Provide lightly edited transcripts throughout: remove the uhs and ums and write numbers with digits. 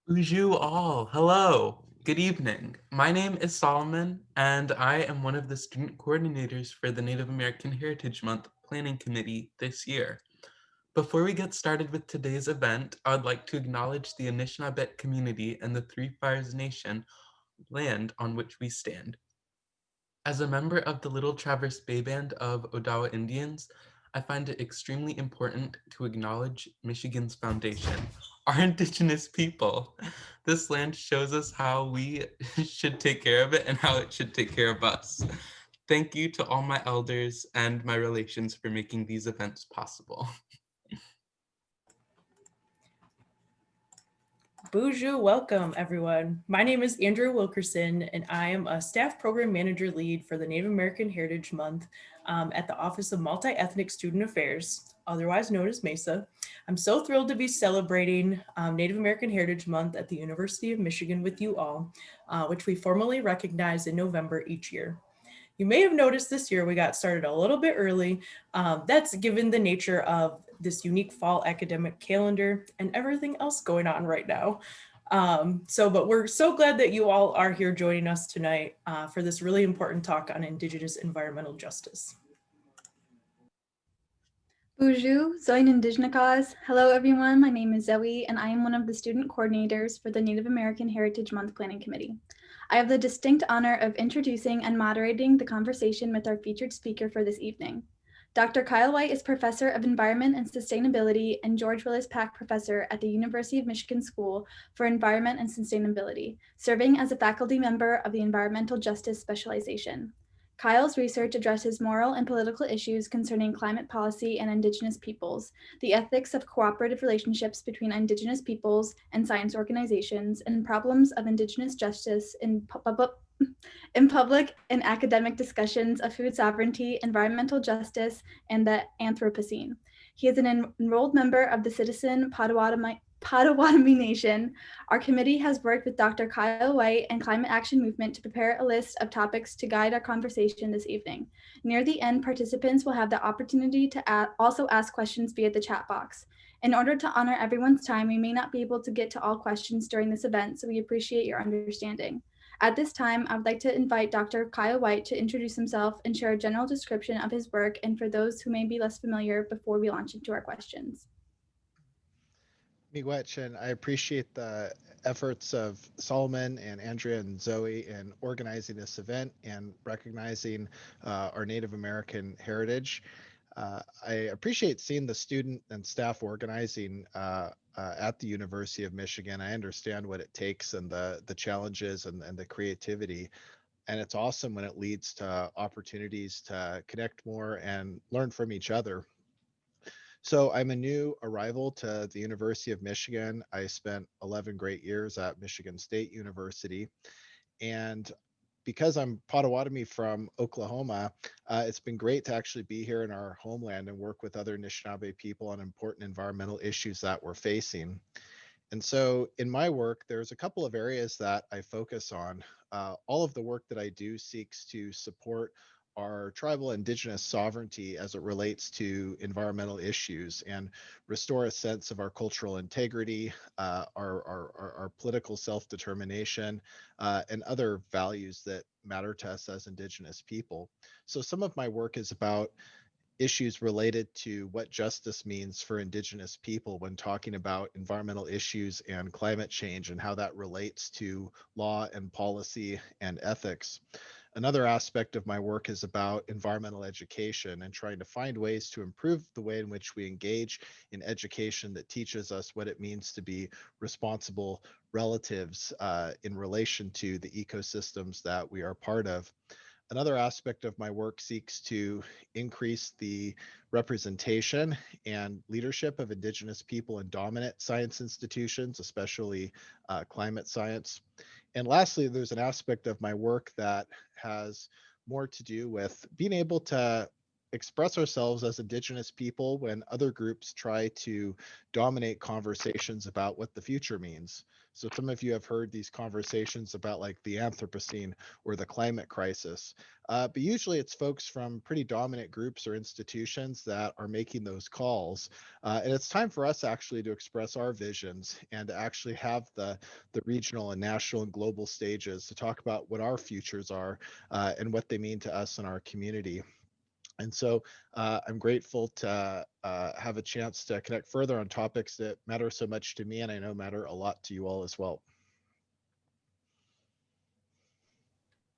Bonjour all. Hello. Good evening. My name is Solomon, and I am one of the student coordinators for the Native American Heritage Month Planning Committee this year. Before we get started with today's event, I would like to acknowledge the Anishinaabe community and the Three Fires Nation land on which we stand. As a member of the Little Traverse Bay Band of Odawa Indians, I find it extremely important to acknowledge Michigan's foundation, our Indigenous people. This land shows us how we should take care of it and how it should take care of us. Thank you to all my elders and my relations for making these events possible. Bonjour, welcome everyone. My name is Andrew Wilkerson, and I am a staff program manager lead for the Native American Heritage Month at the Office of Multi-Ethnic Student Affairs, otherwise known as MESA. I'm so thrilled to be celebrating Native American Heritage Month at the University of Michigan with you all, which we formally recognize in November each year. You may have noticed this year we got started a little bit early. That's given the nature of this unique fall academic calendar and everything else going on right now. But we're so glad that you all are here joining us tonight for this really important talk on Indigenous environmental justice. Bonjour, Zoe Indigenous. Hello, everyone. My name is Zoe, and I am one of the student coordinators for the Native American Heritage Month Planning Committee. I have the distinct honor of introducing and moderating the conversation with our featured speaker for this evening. Dr. Kyle Whyte is Professor of Environment and Sustainability and George Willis Pack Professor at the University of Michigan School for Environment and Sustainability, serving as a faculty member of the Environmental Justice Specialization. Kyle's research addresses moral and political issues concerning climate policy and Indigenous peoples, the ethics of cooperative relationships between Indigenous peoples and science organizations, and problems of Indigenous justice in public and academic discussions of food sovereignty, environmental justice, and the Anthropocene. He is an enrolled member of the Citizen Potawatomi Nation. Our committee has worked with Dr. Kyle Whyte and Climate Action Movement to prepare a list of topics to guide our conversation this evening. Near the end, participants will have the opportunity to also ask questions via the chat box. In order to honor everyone's time, we may not be able to get to all questions during this event, so we appreciate your understanding. At this time, I would like to invite Dr. Kyle Whyte to introduce himself and share a general description of his work, and for those who may be less familiar, before we launch into our questions. Miigwech, and I appreciate the efforts of Solomon and Andrea and Zoe in organizing this event and recognizing our Native American heritage. I appreciate seeing the student and staff organizing at the University of Michigan. I understand what it takes and the challenges and the creativity. And it's awesome when it leads to opportunities to connect more and learn from each other. So I'm a new arrival to the University of Michigan. I spent 11 great years at Michigan State University. And because I'm Potawatomi from Oklahoma, it's been great to actually be here in our homeland and work with other Anishinaabe people on important environmental issues that we're facing. And so in my work, there's a couple of areas that I focus on. All of the work that I do seeks to support our tribal indigenous sovereignty as it relates to environmental issues and restore a sense of our cultural integrity, our political self-determination, and other values that matter to us as indigenous people. So some of my work is about issues related to what justice means for indigenous people when talking about environmental issues and climate change and how that relates to law and policy and ethics. Another aspect of my work is about environmental education and trying to find ways to improve the way in which we engage in education that teaches us what it means to be responsible relatives in relation to the ecosystems that we are part of. Another aspect of my work seeks to increase the representation and leadership of Indigenous people in dominant science institutions, especially climate science. And lastly, there's an aspect of my work that has more to do with being able to express ourselves as Indigenous people when other groups try to dominate conversations about what the future means. So some of you have heard these conversations about like the Anthropocene or the climate crisis, but usually it's folks from pretty dominant groups or institutions that are making those calls. And it's time for us actually to express our visions and to actually have the regional and national and global stages to talk about what our futures are and what they mean to us and our community. And so I'm grateful to have a chance to connect further on topics that matter so much to me and I know matter a lot to you all as well.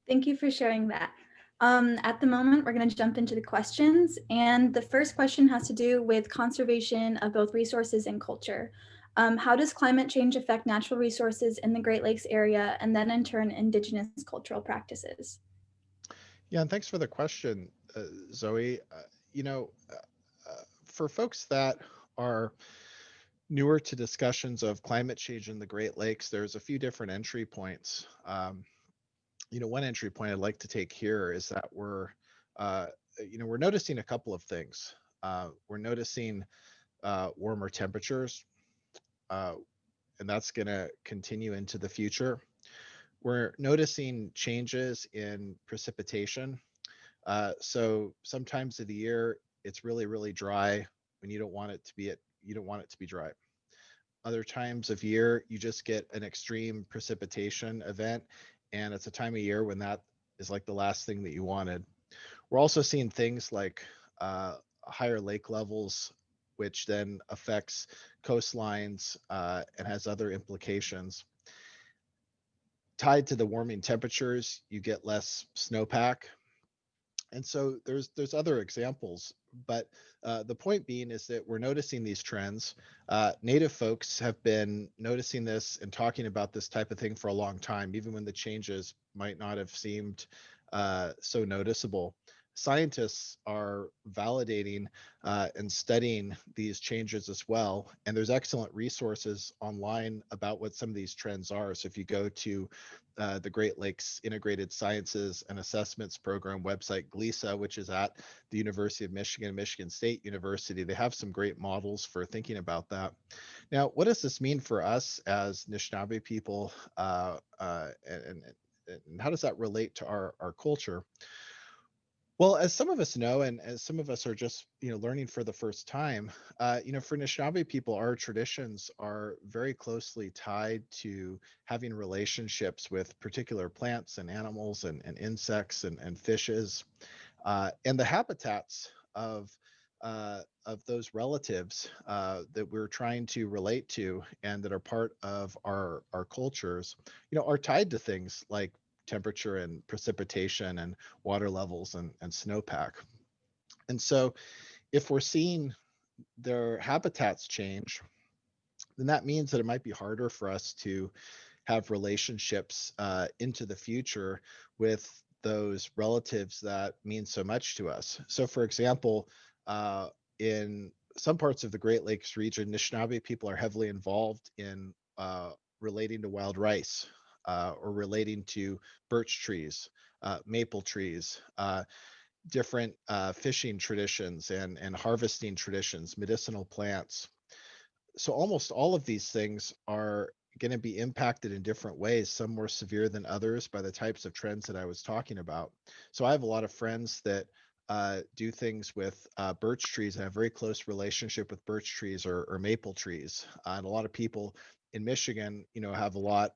Thank you for sharing that. At the moment, we're going to jump into the questions. And the first question has to do with conservation of both resources and culture. How does climate change affect natural resources in the Great Lakes area and then in turn Indigenous cultural practices? Yeah, and thanks for the question, Zoe. You know, for folks that are newer to discussions of climate change in the Great Lakes, there's a few different entry points. One entry point I'd like to take here is that uh, we're noticing a couple of things. We're noticing warmer temperatures, uh, and that's going to continue into the future. We're noticing changes in precipitation. So sometimes of the year it's really, really dry when you don't want it to be you don't want it to be dry. Other times of year you just get an extreme precipitation event, and it's a time of year when that is like the last thing that you wanted. We're also seeing things like higher lake levels, which then affects coastlines and has other implications. Tied to the warming temperatures, you get less snowpack. And so there's other examples, but the point being is that we're noticing these trends. Native folks have been noticing this and talking about this type of thing for a long time, even when the changes might not have seemed so noticeable. Scientists are validating and studying these changes as well, and there's excellent resources online about what some of these trends are. So if you go to the Great Lakes Integrated Sciences and Assessments Program website, GLISA, which is at the University of Michigan, Michigan State University. They have some great models for thinking about that. Now, what does this mean for us as Anishinaabe people, and how does that relate to our culture? Well, as some of us know, and as some of us are just learning for the first time, for Anishinaabe people, our traditions are very closely tied to having relationships with particular plants and animals and insects and fishes, and the habitats of those relatives that we're trying to relate to and that are part of our cultures, are tied to things like temperature and precipitation and water levels and snowpack. And so if we're seeing their habitats change, then that means that it might be harder for us to have relationships into the future with those relatives that mean so much to us. So, for example, in some parts of the Great Lakes region, Anishinaabe people are heavily involved in relating to wild rice or relating to birch trees, maple trees, different fishing traditions and harvesting traditions, medicinal plants. So almost all of these things are going to be impacted in different ways, some more severe than others, by the types of trends that I was talking about. So I have a lot of friends that do things with birch trees and have a very close relationship with birch trees or maple trees. And a lot of people in Michigan, have a lot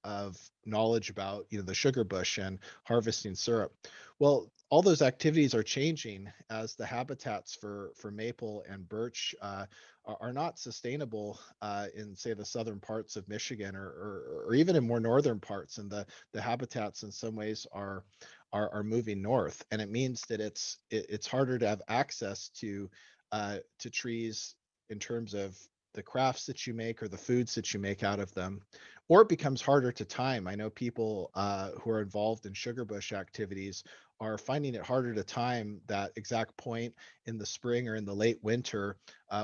of knowledge about the sugar bush and harvesting syrup. Well, all those activities are changing as the habitats for maple and birch are not sustainable in, say, the southern parts of Michigan or even in more northern parts, and the habitats in some ways are moving north, and it means that it's harder to have access to trees in terms of the crafts that you make or the foods that you make out of them, or it becomes harder to time. I know people who are involved in sugar bush activities are finding it harder to time that exact point in the spring or in the late winter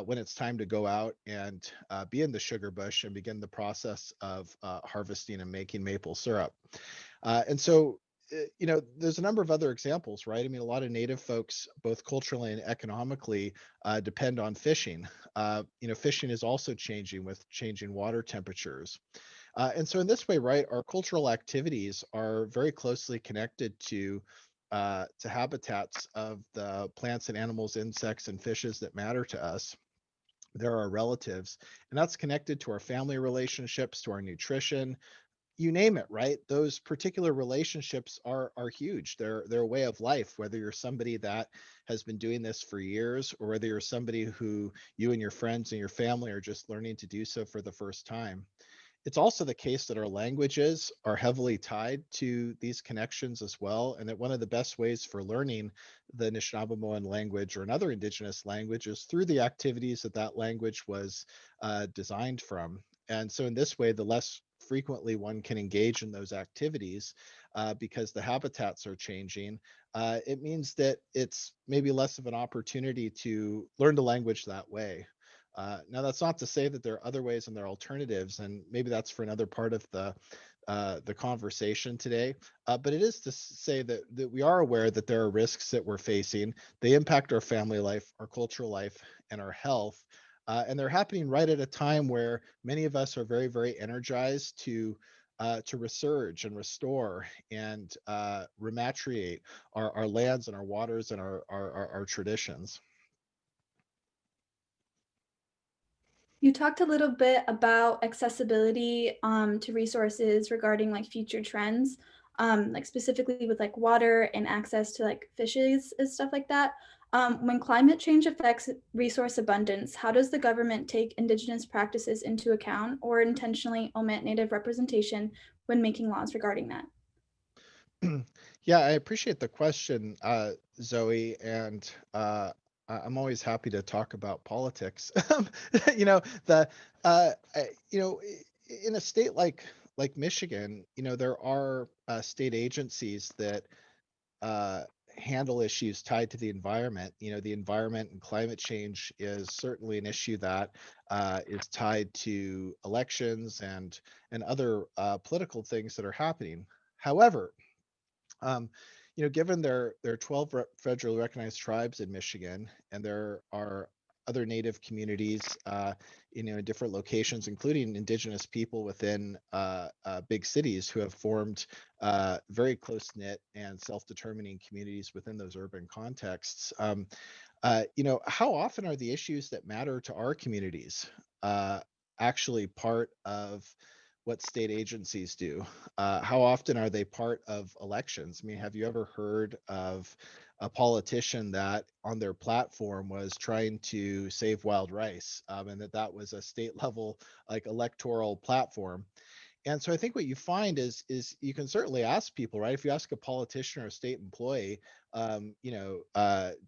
when it's time to go out and be in the sugar bush and begin the process of harvesting and making maple syrup. And so there's a number of other examples, right? I mean, a lot of native folks, both culturally and economically, depend on fishing. Fishing is also changing with changing water temperatures. And so in this way, right, our cultural activities are very closely connected to habitats of the plants and animals, insects, and fishes that matter to us. They're our relatives, and that's connected to our family relationships, to our nutrition, you name it, right? Those particular relationships are huge. They're a way of life, whether you're somebody that has been doing this for years or whether you're somebody who you and your friends and your family are just learning to do so for the first time. It's also the case that our languages are heavily tied to these connections as well, and that one of the best ways for learning the Anishinaabemowin language or another Indigenous language is through the activities that that language was designed from. And so, in this way, the less frequently one can engage in those activities because the habitats are changing, it means that it's maybe less of an opportunity to learn the language that way. Now, that's not to say that there are other ways and there are alternatives, and maybe that's for another part of the conversation today. But it is to say that we are aware that there are risks that we're facing. They impact our family life, our cultural life, and our health. And they're happening right at a time where many of us are very, very energized to resurge and restore and rematriate our lands and our waters and our traditions. You talked a little bit about accessibility to resources regarding like future trends, like specifically with like water and access to like fishes and stuff like that. When climate change affects resource abundance, how does the government take Indigenous practices into account or intentionally omit Native representation when making laws regarding that? Yeah, I appreciate the question, Zoe, and I'm always happy to talk about politics. you know, the in a state like Michigan, there are state agencies that uh, handle issues tied to the environment. The environment and climate change is certainly an issue that is tied to elections and other political things that are happening. However, um, given there are 12 federally recognized tribes in Michigan, and there are other Native communities, in different locations, including Indigenous people within big cities who have formed very close knit and self-determining communities within those urban contexts. How often are the issues that matter to our communities uh, actually part of what state agencies do? How often are they part of elections? I mean, have you ever heard of a politician that on their platform was trying to save wild rice, and that was a state level like electoral platform? And so I think what you find is you can certainly ask people, right? If you ask a politician or a state employee, do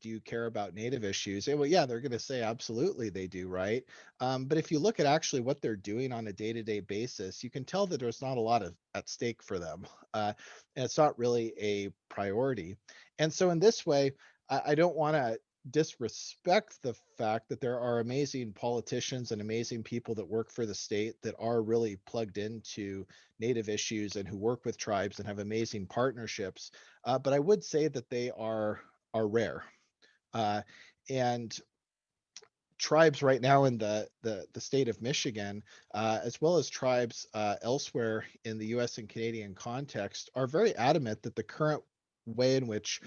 you care about Native issues? Well, yeah, they're going to say absolutely they do, right? But if you look at actually what they're doing on a day-to-day basis, you can tell that there's not a lot of at stake for them, and it's not really a priority. And so in this way, I don't want to disrespect the fact that there are amazing politicians and amazing people that work for the state that are really plugged into Native issues and who work with tribes and have amazing partnerships. But I would say that they are rare. Uh, and tribes right now in the state of Michigan, as well as tribes elsewhere in the U.S. and Canadian context, are very adamant that the current way in which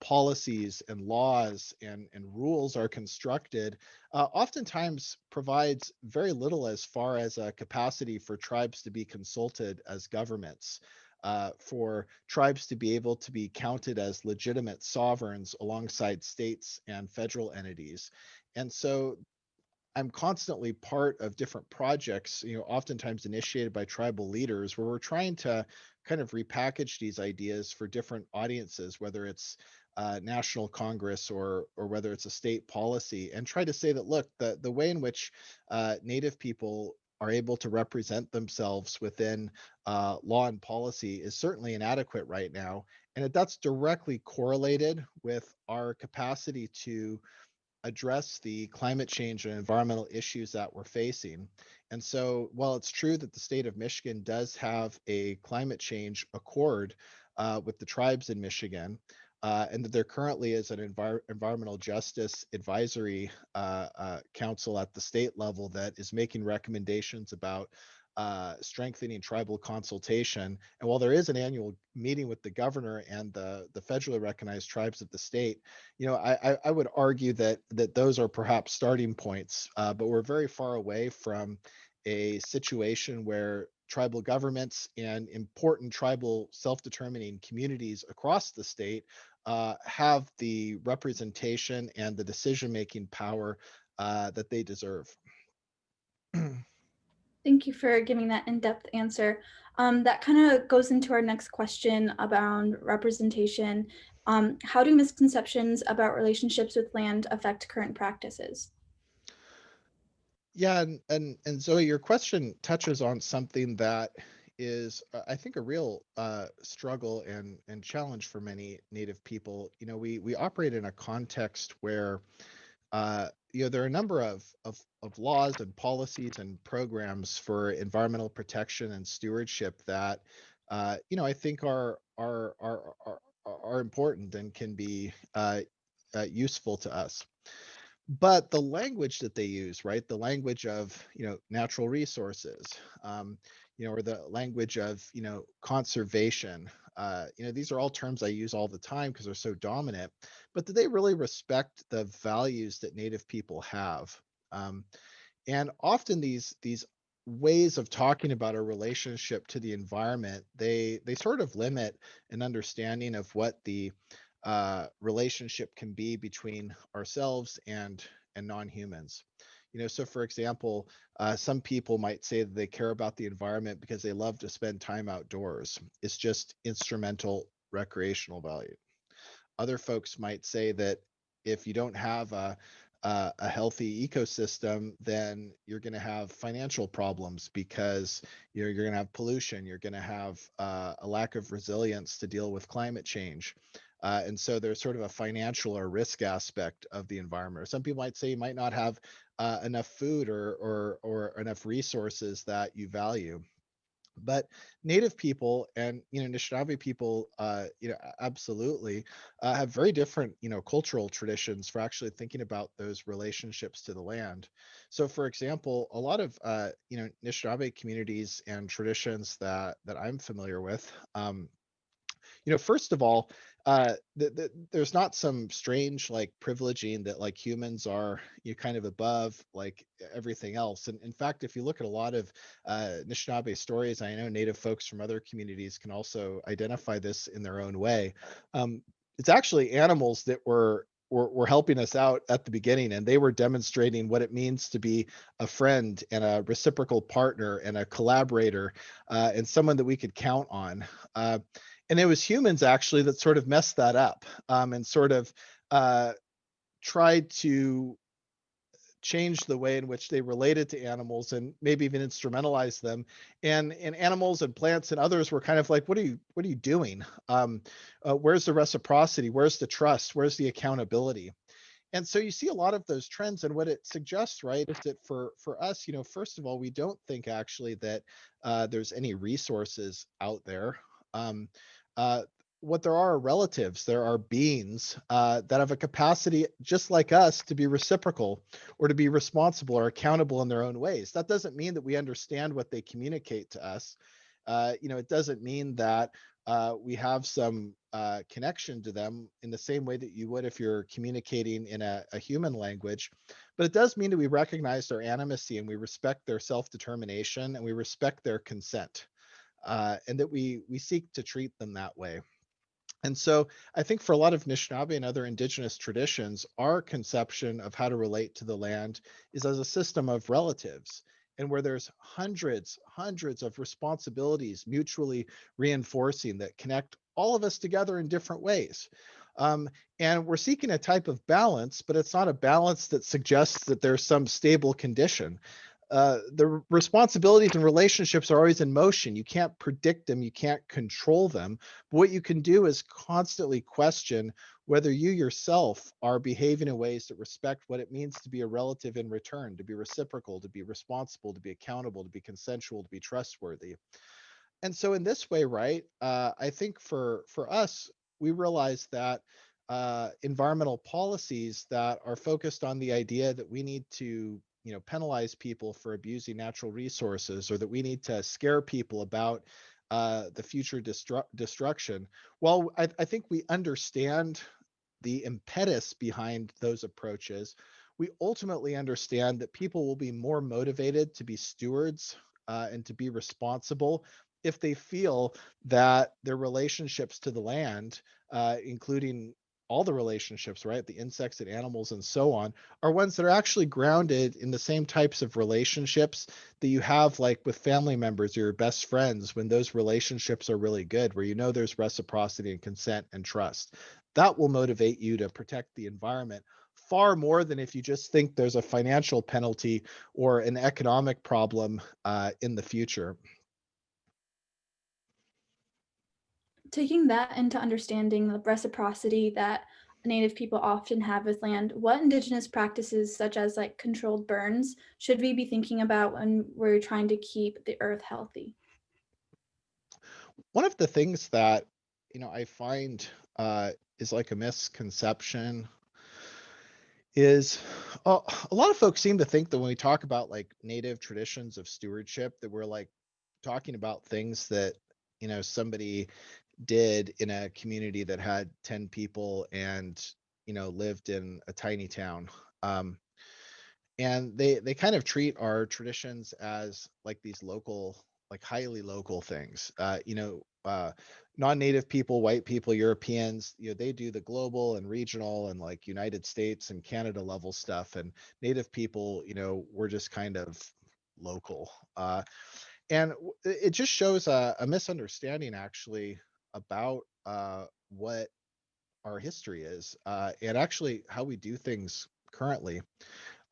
policies and laws and rules are constructed oftentimes provides very little as far as a capacity for tribes to be consulted as governments. For tribes to be able to be counted as legitimate sovereigns alongside states and federal entities. And so I'm constantly part of different projects, oftentimes initiated by tribal leaders, where we're trying to kind of repackage these ideas for different audiences, whether it's national Congress or whether it's a state policy, and try to say that look, the way in which Native people are able to represent themselves within law and policy is certainly inadequate right now, and that's directly correlated with our capacity to address the climate change and environmental issues that we're facing. And so while it's true that the state of Michigan does have a climate change accord with the tribes in Michigan, and that there currently is an environmental justice advisory council at the state level that is making recommendations about strengthening tribal consultation. And while there is an annual meeting with the governor and the federally recognized tribes of the state, I would argue that those are perhaps starting points, but we're very far away from a situation where tribal governments and important tribal self-determining communities across the state have the representation and the decision-making power that they deserve. Thank you for giving that in-depth answer. That kind of goes into our next question about representation. How do misconceptions about relationships with land affect current practices? Yeah, and Zoe, your question touches on something that is, I think, a real struggle and challenge for many Native people. We operate in a context where there are a number of laws and policies and programs for environmental protection and stewardship that I think are important and can be useful to us. But the language that they use, right? The language of, natural resources, or the language of, conservation. These are all terms I use all the time because they're so dominant. But do they really respect the values that Native people have? Um, and often these ways of talking about a relationship to the environment, they sort of limit an understanding of what the relationship can be between ourselves and non-humans. So for example, some people might say that they care about the environment because they love to spend time outdoors. It's just instrumental recreational value. Other folks might say that if you don't have a healthy ecosystem, then you're going to have financial problems because you're going to have pollution. You're going to have a lack of resilience to deal with climate change. And so there's sort of a financial or risk aspect of the environment. Or some people might say you might not have enough food or enough resources that you value. But Native people and Anishinaabe people, absolutely have very different cultural traditions for actually thinking about those relationships to the land. So, for example, a lot of Anishinaabe communities and traditions that I'm familiar with. First of all, there's not some strange like privileging that like humans are kind of above like everything else. And in fact, if you look at a lot of Anishinaabe stories, I know Native folks from other communities can also identify this in their own way. It's actually animals that were helping us out at the beginning, and they were demonstrating what it means to be a friend and a reciprocal partner and a collaborator, and someone that we could count on. And it was humans actually that sort of messed that up, and sort of tried to change the way in which they related to animals and maybe even instrumentalize them. And animals and plants and others were kind of like, what are you doing? Where's the reciprocity? Where's the trust? Where's the accountability? And so you see a lot of those trends, and what it suggests, right, is that for us, first of all, we don't think actually that there's any resources out there. Um, uh, what there are relatives, there are beings that have a capacity just like us to be reciprocal or to be responsible or accountable in their own ways. That doesn't mean that we understand what they communicate to us. It doesn't mean that we have some connection to them in the same way that you would if you're communicating in a human language. But it does mean that we recognize their animacy and we respect their self-determination and we respect their consent, and that we seek to treat them that way. And so I think for a lot of Anishinaabe and other indigenous traditions, our conception of how to relate to the land is as a system of relatives, and where there's hundreds of responsibilities mutually reinforcing that connect all of us together in different ways. And we're seeking a type of balance, but it's not a balance that suggests that there's some stable condition. The responsibilities and relationships are always in motion. You can't predict them, you can't control them. But what you can do is constantly question whether you yourself are behaving in ways that respect what it means to be a relative in return, to be reciprocal, to be responsible, to be accountable, to be consensual, to be trustworthy. And so in this way, right, I think for us, we realize that environmental policies that are focused on the idea that we need to, penalize people for abusing natural resources, or that we need to scare people about the future destruction. Well, I think we understand the impetus behind those approaches. We ultimately understand that people will be more motivated to be stewards and to be responsible if they feel that their relationships to the land, including all the relationships, right, the insects and animals and so on, are ones that are actually grounded in the same types of relationships that you have, like with family members or your best friends, when those relationships are really good, where there's reciprocity and consent and trust. That will motivate you to protect the environment far more than if you just think there's a financial penalty or an economic problem in the future. Taking that into understanding the reciprocity that Native people often have with land, what Indigenous practices, such as like controlled burns, should we be thinking about when we're trying to keep the earth healthy? One of the things that I find is like a misconception is a lot of folks seem to think that when we talk about like native traditions of stewardship, that we're like talking about things that somebody did in a community that had 10 people and lived in a tiny town. um, and they kind of treat our traditions as like these local, like highly local things. Non-native people, white people, Europeans, they do the global and regional and like United States and Canada level stuff, and native people, we're just kind of local. It just shows a misunderstanding actually about what our history is, and actually how we do things currently.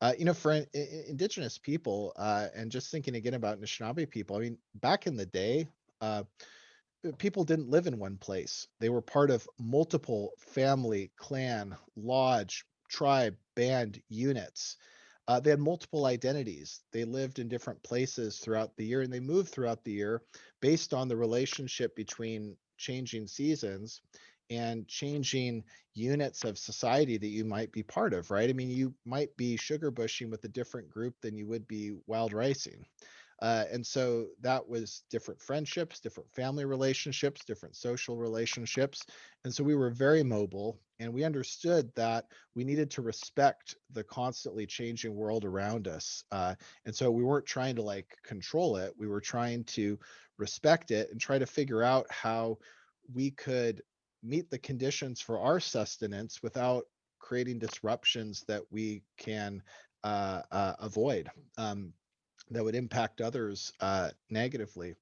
For indigenous people, and just thinking again about Anishinaabe people, I mean, back in the day, uh, people didn't live in one place. They were part of multiple family, clan, lodge, tribe, band units. They had multiple identities. They lived in different places throughout the year, and they moved throughout the year based on the relationship between changing seasons and changing units of society that you might be part of, right? I mean, you might be sugar bushing with a different group than you would be wild ricing. And so that was different friendships, different family relationships, different social relationships. And so we were very mobile, and we understood that we needed to respect the constantly changing world around us. And so we weren't trying to like control it. We were trying to respect it and try to figure out how we could meet the conditions for our sustenance without creating disruptions that we can avoid. That would impact others negatively.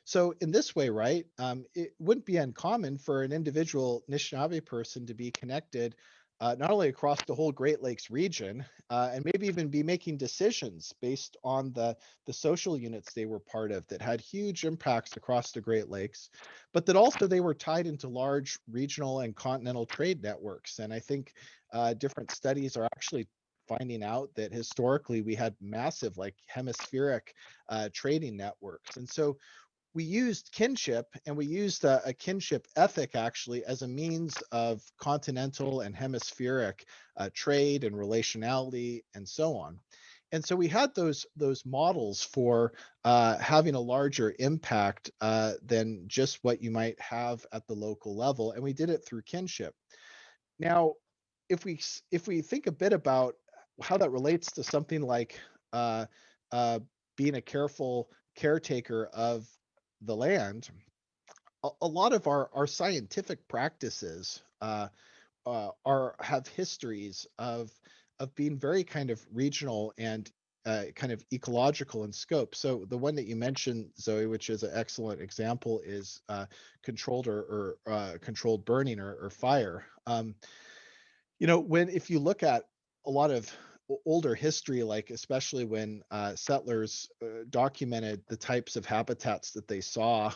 So in this way, right, it wouldn't be uncommon for an individual Anishinaabe person to be connected not only across the whole Great Lakes region, and maybe even be making decisions based on the social units they were part of that had huge impacts across the Great Lakes, but that also they were tied into large regional and continental trade networks. And I think different studies are actually finding out that historically we had massive like hemispheric trading networks. And so we used kinship, and we used a kinship ethic actually as a means of continental and hemispheric trade and relationality and so on. And so we had those models for having a larger impact than just what you might have at the local level, and we did it through kinship. Now, if we think a bit about how that relates to something like uh, being a careful caretaker of the land, a lot of our scientific practices are have histories of being very kind of regional and kind of ecological in scope. So the one that you mentioned, Zoe, which is an excellent example, is controlled or controlled burning or fire. When if you look at a lot of older history, like especially when settlers documented the types of habitats that they saw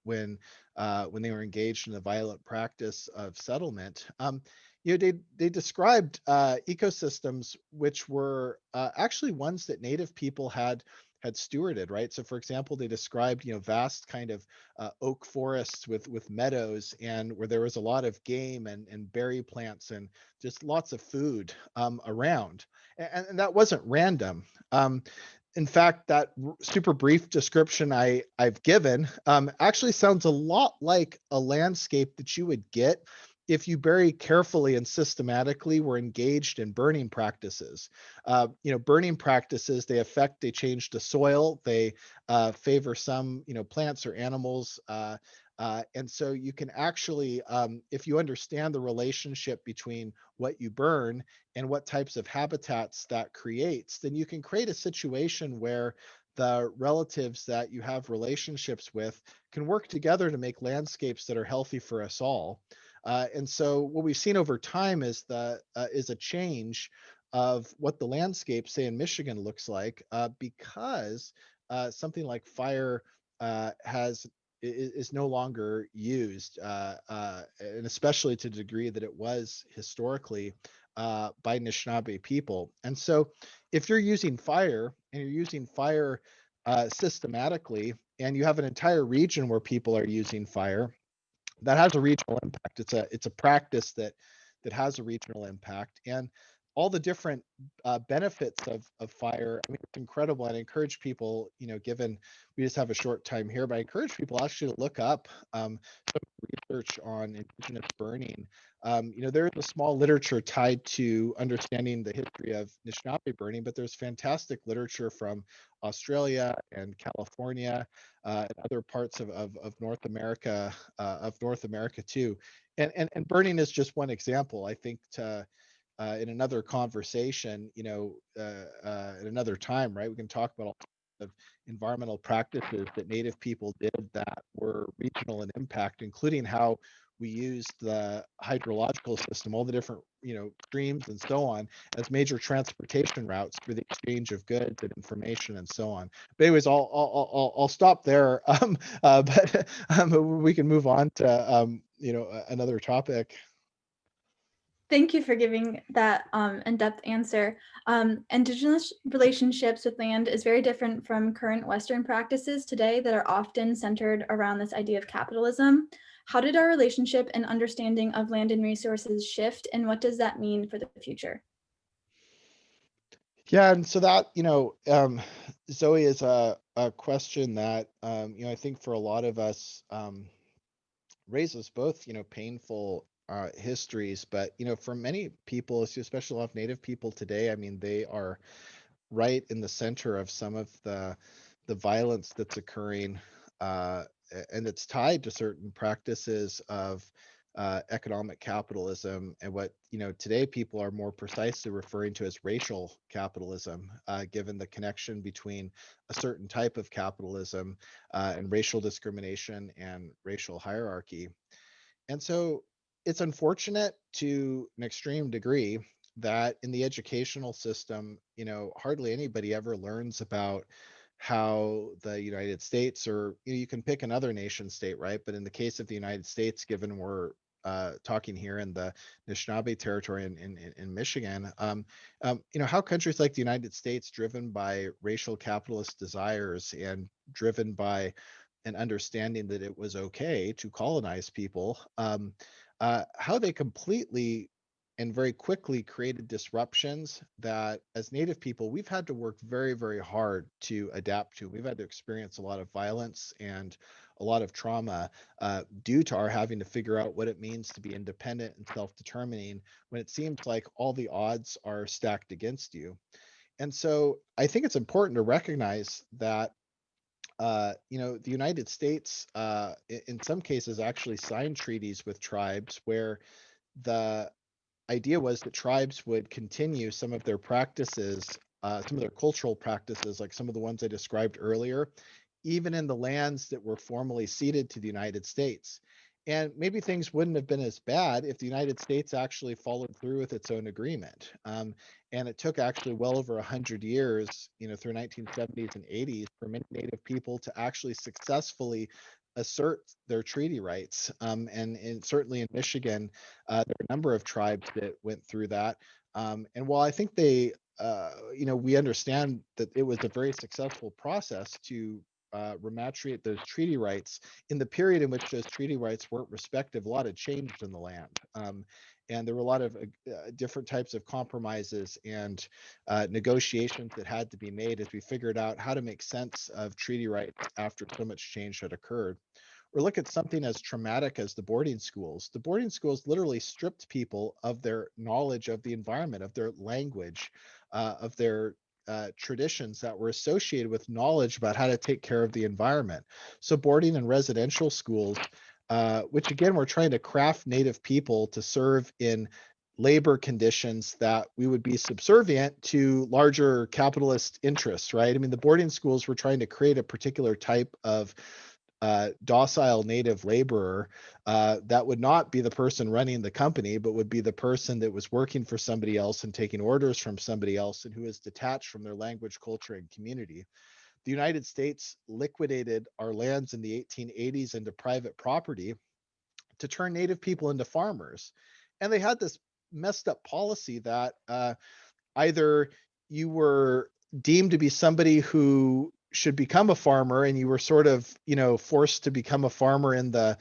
when they were engaged in the violent practice of settlement. They described ecosystems which were actually ones that native people had stewarded, right? So, for example, they described vast kind of oak forests with meadows, and where there was a lot of game and berry plants and just lots of food around, and that wasn't random. In fact, that super brief description I've given actually sounds a lot like a landscape that you would get if you very carefully and systematically were engaged in burning practices. Burning practices, they change the soil, they favor some plants or animals. And so you can actually, if you understand the relationship between what you burn and what types of habitats that creates, then you can create a situation where the relatives that you have relationships with can work together to make landscapes that are healthy for us all. And so what we've seen over time is a change of what the landscape, say in Michigan, looks like, because something like fire has is no longer used, and especially to the degree that it was historically by Anishinaabe people. And so, if you're using fire and you're using fire systematically, and you have an entire region where people are using fire, that has a regional impact. It's a practice that has a regional impact, and all the different benefits of fire. I mean, it's incredible. And I encourage people, given we just have a short time here, but I encourage people actually to look up some research on indigenous burning. There is a small literature tied to understanding the history of Anishinaabe burning, but there's fantastic literature from Australia and California and other parts of North America too. And burning is just one example. I think in another conversation, at another time, right, we can talk about all of environmental practices that Native people did that were regional in impact, including how we used the hydrological system, all the different streams and so on, as major transportation routes for the exchange of goods and information and so on. But anyways, I'll stop there. But we can move on to another topic. Thank you for giving that in-depth answer. Indigenous relationships with land is very different from current Western practices today that are often centered around this idea of capitalism. How did our relationship and understanding of land and resources shift, and what does that mean for the future? Yeah, and so that, Zoe, is a question that, I think for a lot of us raises both, painful histories, but, for many people, especially a lot of Native people today, I mean, they are right in the center of some of the violence that's occurring, and it's tied to certain practices of economic capitalism and what today people are more precisely referring to as racial capitalism, given the connection between a certain type of capitalism and racial discrimination and racial hierarchy. And so it's unfortunate to an extreme degree that in the educational system, hardly anybody ever learns about how the United States, or you can pick another nation state, right? But in the case of the United States, given we're talking here in the Anishinaabe territory in Michigan, how countries like the United States, driven by racial capitalist desires and driven by an understanding that it was okay to colonize people, how they completely and very quickly created disruptions that, as Native people, we've had to work very, very hard to adapt to. We've had to experience a lot of violence and a lot of trauma due to our having to figure out what it means to be independent and self-determining when it seems like all the odds are stacked against you. And so I think it's important to recognize that the United States, in some cases, actually signed treaties with tribes where the idea was that tribes would continue some of their practices, some of their cultural practices, like some of the ones I described earlier, even in the lands that were formally ceded to the United States. And maybe things wouldn't have been as bad if the United States actually followed through with its own agreement. And it took actually well over 100 years, through 1970s and 80s, for many Native people to actually successfully assert their treaty rights. And certainly in Michigan, there are a number of tribes that went through that. And while I think we understand that it was a very successful process to rematriate those treaty rights, in the period in which those treaty rights weren't respected, a lot had changed in the land. And there were a lot of different types of compromises and negotiations that had to be made as we figured out how to make sense of treaty rights after so much change had occurred. Or look at something as traumatic as the boarding schools. The boarding schools literally stripped people of their knowledge of the environment, of their language, of their traditions that were associated with knowledge about how to take care of the environment. So boarding and residential schools, which again, we're trying to craft Native people to serve in labor conditions that we would be subservient to larger capitalist interests, right? I mean, the boarding schools were trying to create a particular type of docile native laborer that would not be the person running the company, but would be the person that was working for somebody else and taking orders from somebody else and who is detached from their language, culture, and community. The United States liquidated our lands in the 1880s into private property to turn native people into farmers. And they had this messed up policy that either you were deemed to be somebody who should become a farmer and you were sort of forced to become a farmer in the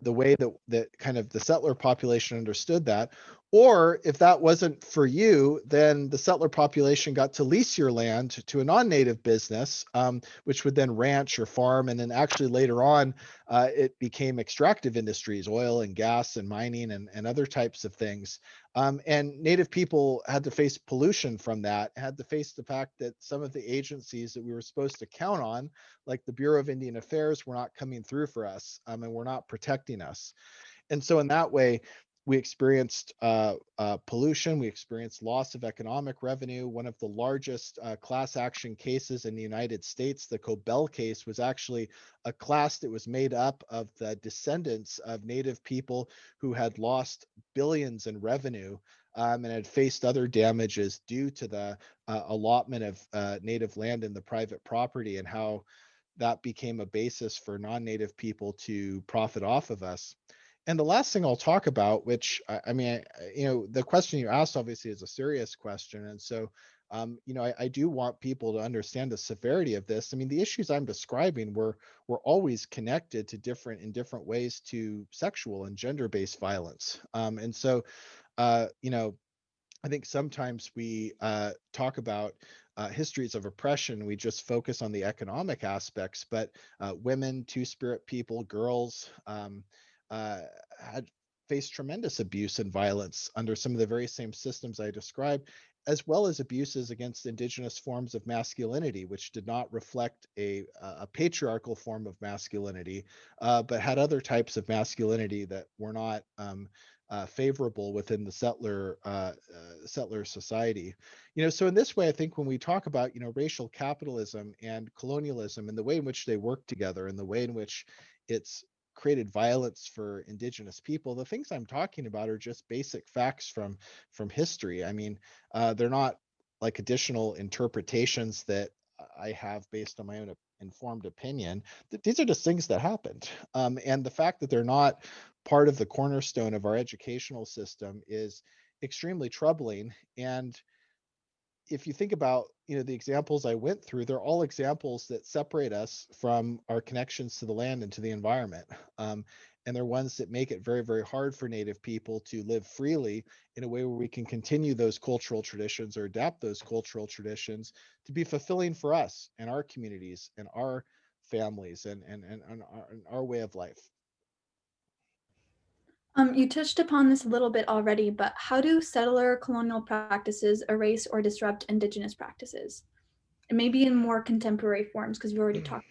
way that kind of the settler population understood that, or if that wasn't for you, then the settler population got to lease your land to a non-native business, which would then ranch or farm, and then actually later on it became extractive industries, oil and gas and mining and other types of things. And Native people had to face pollution from that, had to face the fact that some of the agencies that we were supposed to count on, like the Bureau of Indian Affairs, were not coming through for us, and were not protecting us. And so in that way, we experienced pollution, we experienced loss of economic revenue. One of the largest class action cases in the United States, the Cobell case, was actually a class that was made up of the descendants of Native people who had lost billions in revenue, and had faced other damages due to the allotment of Native land in the private property, and how that became a basis for non-Native people to profit off of us. And the last thing I'll talk about, which I mean, the question you asked obviously is a serious question. And so, I do want people to understand the severity of this. I mean, the issues I'm describing were always connected to in different ways to sexual and gender-based violence. And so, uh, you know, I think sometimes we talk about histories of oppression. We just focus on the economic aspects, but women, two-spirit people, girls uh, had faced tremendous abuse and violence under some of the very same systems I described, as well as abuses against indigenous forms of masculinity, which did not reflect a patriarchal form of masculinity, but had other types of masculinity that were not favorable within the settler society. So in this way, I think when we talk about racial capitalism and colonialism and the way in which they work together and the way in which it's created violence for indigenous people, the things I'm talking about are just basic facts from history. I mean, they're not like additional interpretations that I have based on my own informed opinion. These are just things that happened, and the fact that they're not part of the cornerstone of our educational system is extremely troubling. And if you think about the examples I went through, they're all examples that separate us from our connections to the land and to the environment. And they're ones that make it very, very hard for Native people to live freely in a way where we can continue those cultural traditions or adapt those cultural traditions to be fulfilling for us and our communities and our families and our way of life. You touched upon this a little bit already, but how do settler colonial practices erase or disrupt Indigenous practices? And maybe in more contemporary forms, because you already talked.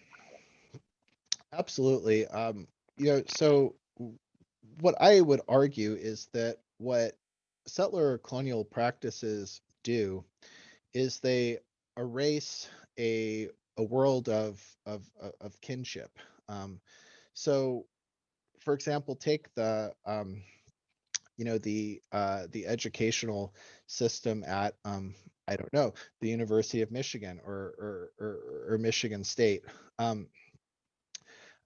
Absolutely. So what I would argue is that what settler colonial practices do is they erase a world of kinship. So for example, take the the educational system at I don't know, the University of Michigan or Michigan State. Um,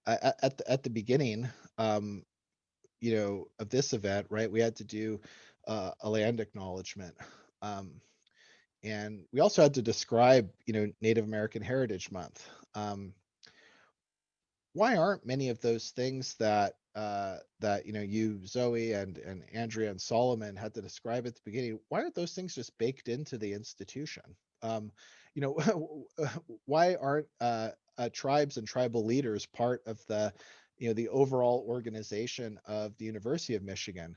at the beginning, um, of this event, right, we had to do a land acknowledgement. Um, and we also had to describe, Native American Heritage Month. Why aren't many of those things that you, Zoe, and Andrea and Solomon had to describe at the beginning? Why aren't those things just baked into the institution? Um, you know, why aren't tribes and tribal leaders part of the overall organization of the University of Michigan?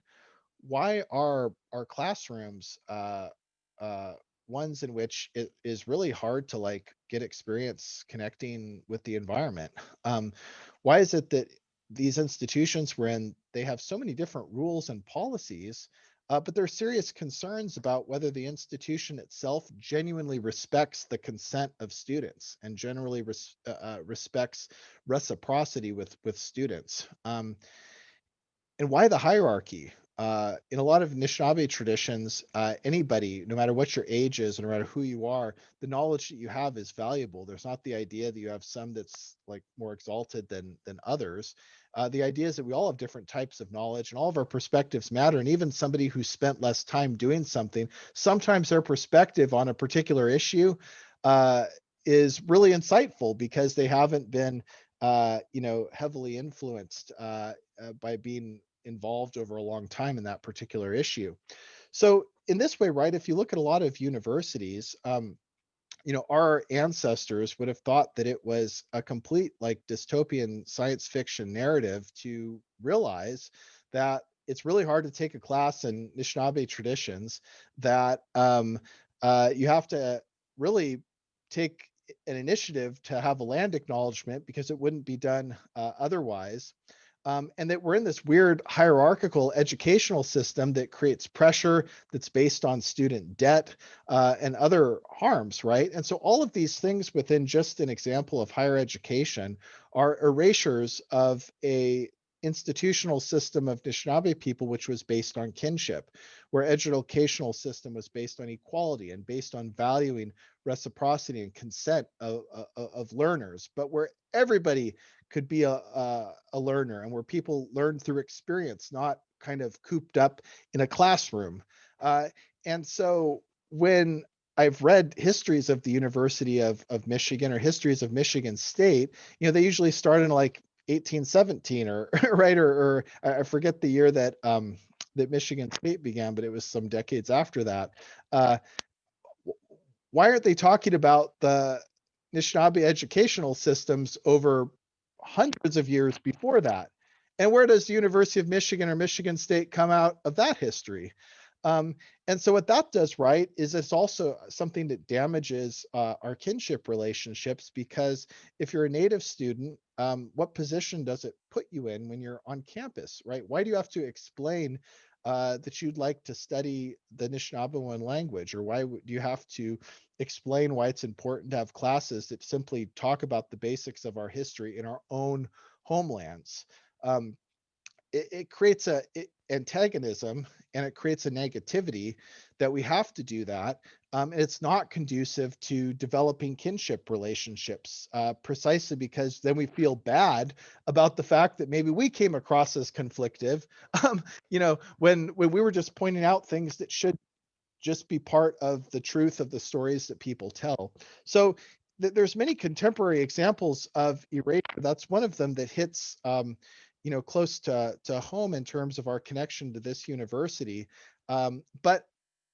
Why are our classrooms uh, ones in which it is really hard to like get experience connecting with the environment? Um, why is it that these institutions we're in, they have so many different rules and policies, but there are serious concerns about whether the institution itself genuinely respects the consent of students and generally respects reciprocity with students? And why the hierarchy? In a lot of Anishinaabe traditions, anybody, no matter what your age is, no matter who you are, the knowledge that you have is valuable. There's not the idea that you have some that's like more exalted than others. The idea is that we all have different types of knowledge, and all of our perspectives matter. And even somebody who spent less time doing something, sometimes their perspective on a particular issue uh, is really insightful because they haven't been, heavily influenced by being involved over a long time in that particular issue. So in this way, right, if you look at a lot of universities, our ancestors would have thought that it was a complete like dystopian science fiction narrative to realize that it's really hard to take a class in Anishinaabe traditions, that you have to really take an initiative to have a land acknowledgement because it wouldn't be done otherwise. And that we're in this weird hierarchical educational system that creates pressure that's based on student debt and other harms, right? And so all of these things within just an example of higher education are erasures of a institutional system of Anishinaabe people, which was based on kinship, where educational system was based on equality and based on valuing reciprocity and consent of learners, but where everybody could be a learner and where people learn through experience, not kind of cooped up in a classroom. And so when I've read histories of the University of Michigan or histories of Michigan State, they usually start in like 1817 or right, or I forget the year that Michigan State began, but it was some decades after that. Uh, why aren't they talking about the Anishinaabe educational systems over hundreds of years before that? And where does the University of Michigan or Michigan State come out of that history? Um, and so what that does, right, is it's also something that damages our kinship relationships, because if you're a Native student, what position does it put you in when you're on campus, right? Why do you have to explain that you'd like to study the Anishinaabemowin language, or why do you have to explain why it's important to have classes that simply talk about the basics of our history in our own homelands? Um, it creates antagonism, and it creates a negativity that we have to do that. And it's not conducive to developing kinship relationships, precisely because then we feel bad about the fact that maybe we came across as conflictive, when we were just pointing out things that should just be part of the truth of the stories that people tell. So there's many contemporary examples of erasure. That's one of them that hits close to home in terms of our connection to this university. But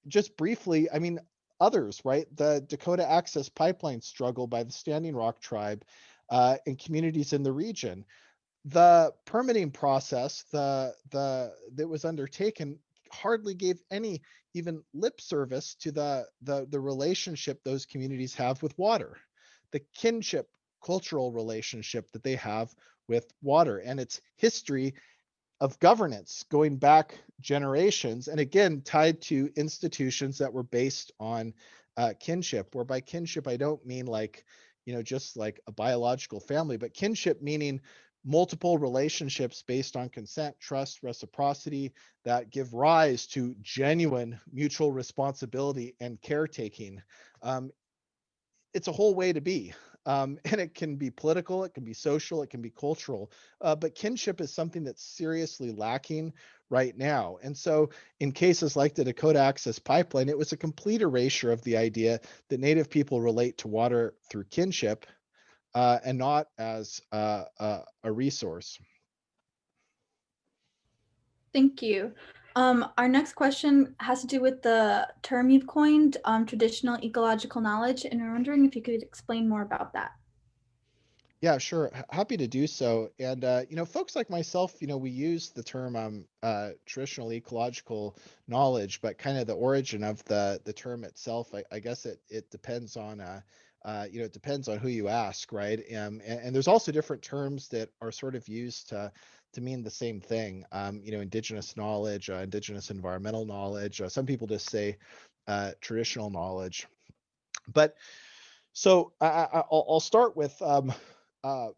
just briefly, I mean, others, right? The Dakota Access Pipeline struggle by the Standing Rock tribe and communities in the region. The permitting process that was undertaken hardly gave any even lip service to the relationship those communities have with water, the kinship cultural relationship that they have with water, and its history of governance going back generations, and again tied to institutions that were based on kinship, where by kinship I don't mean like just like a biological family, but kinship meaning multiple relationships based on consent, trust, reciprocity that give rise to genuine mutual responsibility and caretaking. Um, it's a whole way to be. And it can be political, it can be social, it can be cultural. But kinship is something that's seriously lacking right now. And so, in cases like the Dakota Access Pipeline, it was a complete erasure of the idea that Native people relate to water through kinship and not as a resource. Thank you. Our next question has to do with the term you've coined, traditional ecological knowledge, and we're wondering if you could explain more about that. Yeah, sure. Happy to do so. And folks like myself, we use the term traditional ecological knowledge, but kind of the origin of the term itself, I guess it depends on it depends on who you ask, right? And there's also different terms that are sort of used to mean the same thing. Indigenous knowledge, indigenous environmental knowledge. Some people just say traditional knowledge. But so I'll start uh,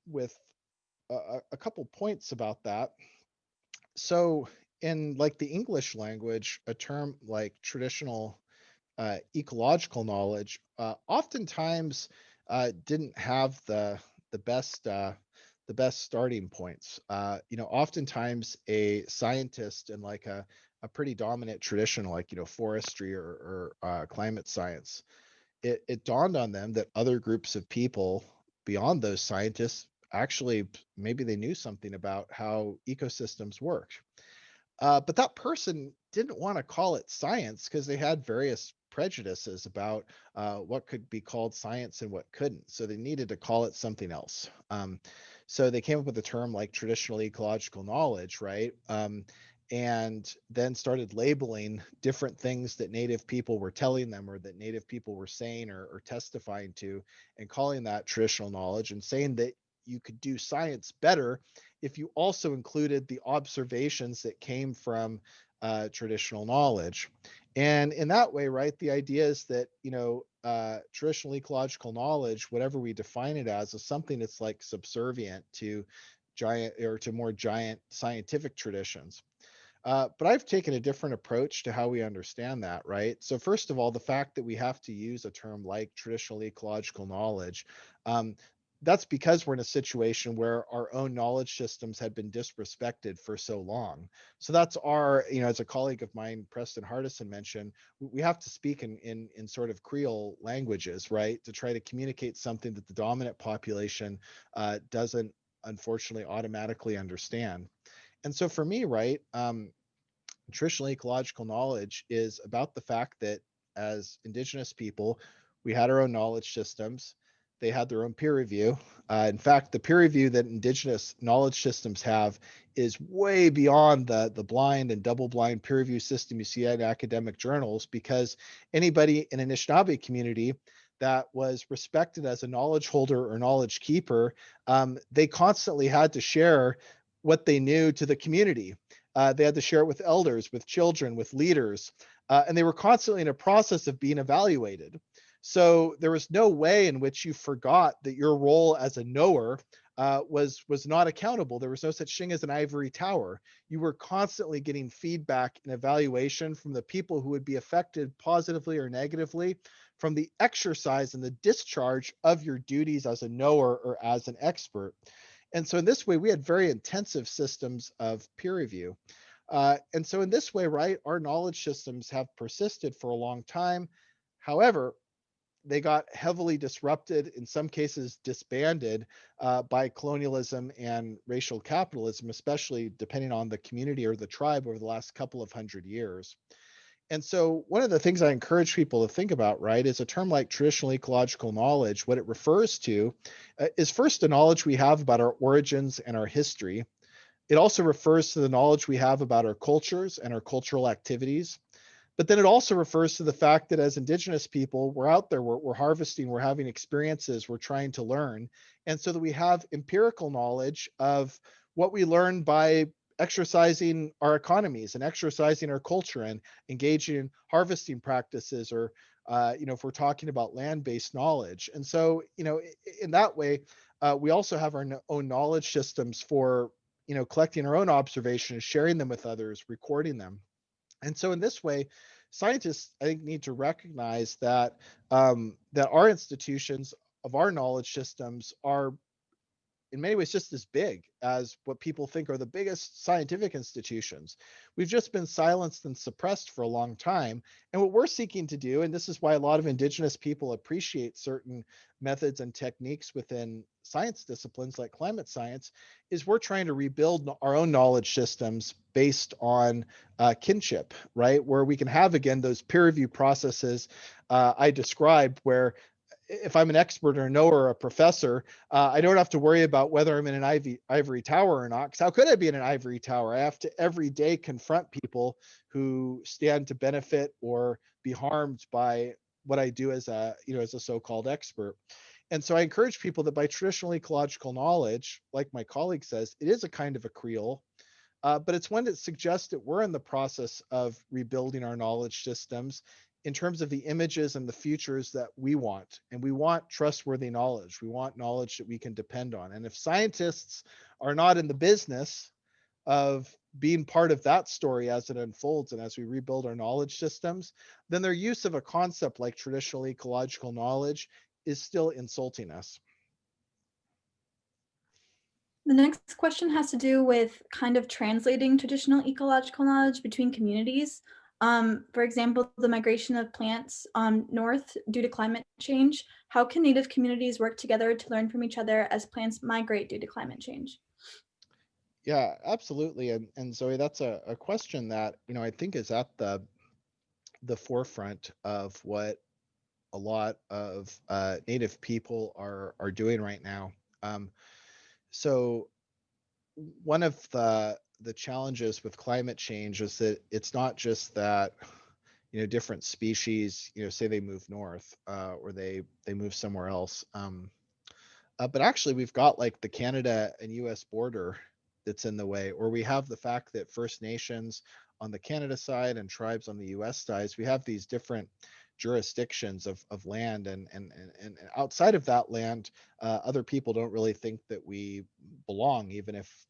with a couple points about that. So in like the English language, a term like traditional ecological knowledge oftentimes didn't have the best starting points. Oftentimes a scientist in like a pretty dominant tradition like forestry or climate science, it dawned on them that other groups of people beyond those scientists actually maybe they knew something about how ecosystems worked. But that person didn't want to call it science because they had various prejudices about what could be called science and what couldn't. So they needed to call it something else. So they came up with a term like traditional ecological knowledge, right? And then started labeling different things that Native people were telling them or that Native people were saying or testifying to, and calling that traditional knowledge, and saying that you could do science better if you also included the observations that came from traditional knowledge. And in that way, right, the idea is that, traditional ecological knowledge, whatever we define it as, is something that's like subservient to giant or to more giant scientific traditions. But I've taken a different approach to how we understand that, right? So, first of all, the fact that we have to use a term like traditional ecological knowledge, um, that's because we're in a situation where our own knowledge systems had been disrespected for so long. So that's as a colleague of mine, Preston Hardison, mentioned, we have to speak in sort of Creole languages, right, to try to communicate something that the dominant population doesn't unfortunately automatically understand. And so for me, right, traditional ecological knowledge is about the fact that as Indigenous people, we had our own knowledge systems. They had their own peer review. In fact, the peer review that Indigenous knowledge systems have is way beyond the blind and double blind peer review system you see in academic journals, because anybody in an Anishinaabe community that was respected as a knowledge holder or knowledge keeper, they constantly had to share what they knew to the community. They had to share it with elders, with children, with leaders, and they were constantly in a process of being evaluated. So there was no way in which you forgot that your role as a knower was not accountable. There was no such thing as an ivory tower. You were constantly getting feedback and evaluation from the people who would be affected positively or negatively from the exercise and the discharge of your duties as a knower or as an expert. And so in this way, we had very intensive systems of peer review. And so in this way, right, our knowledge systems have persisted for a long time. However, they got heavily disrupted, in some cases disbanded, by colonialism and racial capitalism, especially depending on the community or the tribe over the last couple of hundred years. And so one of the things I encourage people to think about, right, is a term like traditional ecological knowledge. What it refers to is first the knowledge we have about our origins and our history. It also refers to the knowledge we have about our cultures and our cultural activities. But then it also refers to the fact that as Indigenous people, we're out there, we're harvesting, we're having experiences, we're trying to learn. And so that we have empirical knowledge of what we learn by exercising our economies and exercising our culture and engaging in harvesting practices if we're talking about land-based knowledge. And so, in that way, we also have our own knowledge systems for, collecting our own observations, sharing them with others, recording them. And so in this way, scientists, I think, need to recognize that that our institutions of our knowledge systems are in many ways just as big as what people think are the biggest scientific institutions. We've just been silenced and suppressed for a long time. And what we're seeking to do, and this is why a lot of Indigenous people appreciate certain methods and techniques within science disciplines like climate science, is we're trying to rebuild our own knowledge systems based on kinship, right? Where we can have, again, those peer review processes I described, where if I'm an expert or a knower or a professor, I don't have to worry about whether I'm in an ivory tower or not. Because how could I be in an ivory tower? I have to every day confront people who stand to benefit or be harmed by what I do as a so-called expert. And so I encourage people that by traditional ecological knowledge, like my colleague says, it is a kind of a creole, but it's one that suggests that we're in the process of rebuilding our knowledge systems in terms of the images and the futures that we want. And we want trustworthy knowledge. We want knowledge that we can depend on. And if scientists are not in the business of being part of that story as it unfolds and as we rebuild our knowledge systems, then their use of a concept like traditional ecological knowledge is still insulting us. The next question has to do with kind of translating traditional ecological knowledge between communities. For example, the migration of plants north due to climate change. How can Native communities work together to learn from each other as plants migrate due to climate change? Yeah, absolutely. And Zoe, that's a question that, I think is at the forefront of what a lot of Native people are doing right now. Um, so one of the challenges with climate change is that it's not just that different species say they move north or they move somewhere else. But actually, we've got like the Canada and US border that's in the way, or we have the fact that First Nations on the Canada side and tribes on the US side, we have these different jurisdictions of land. And outside of that land, other people don't really think that we belong, even if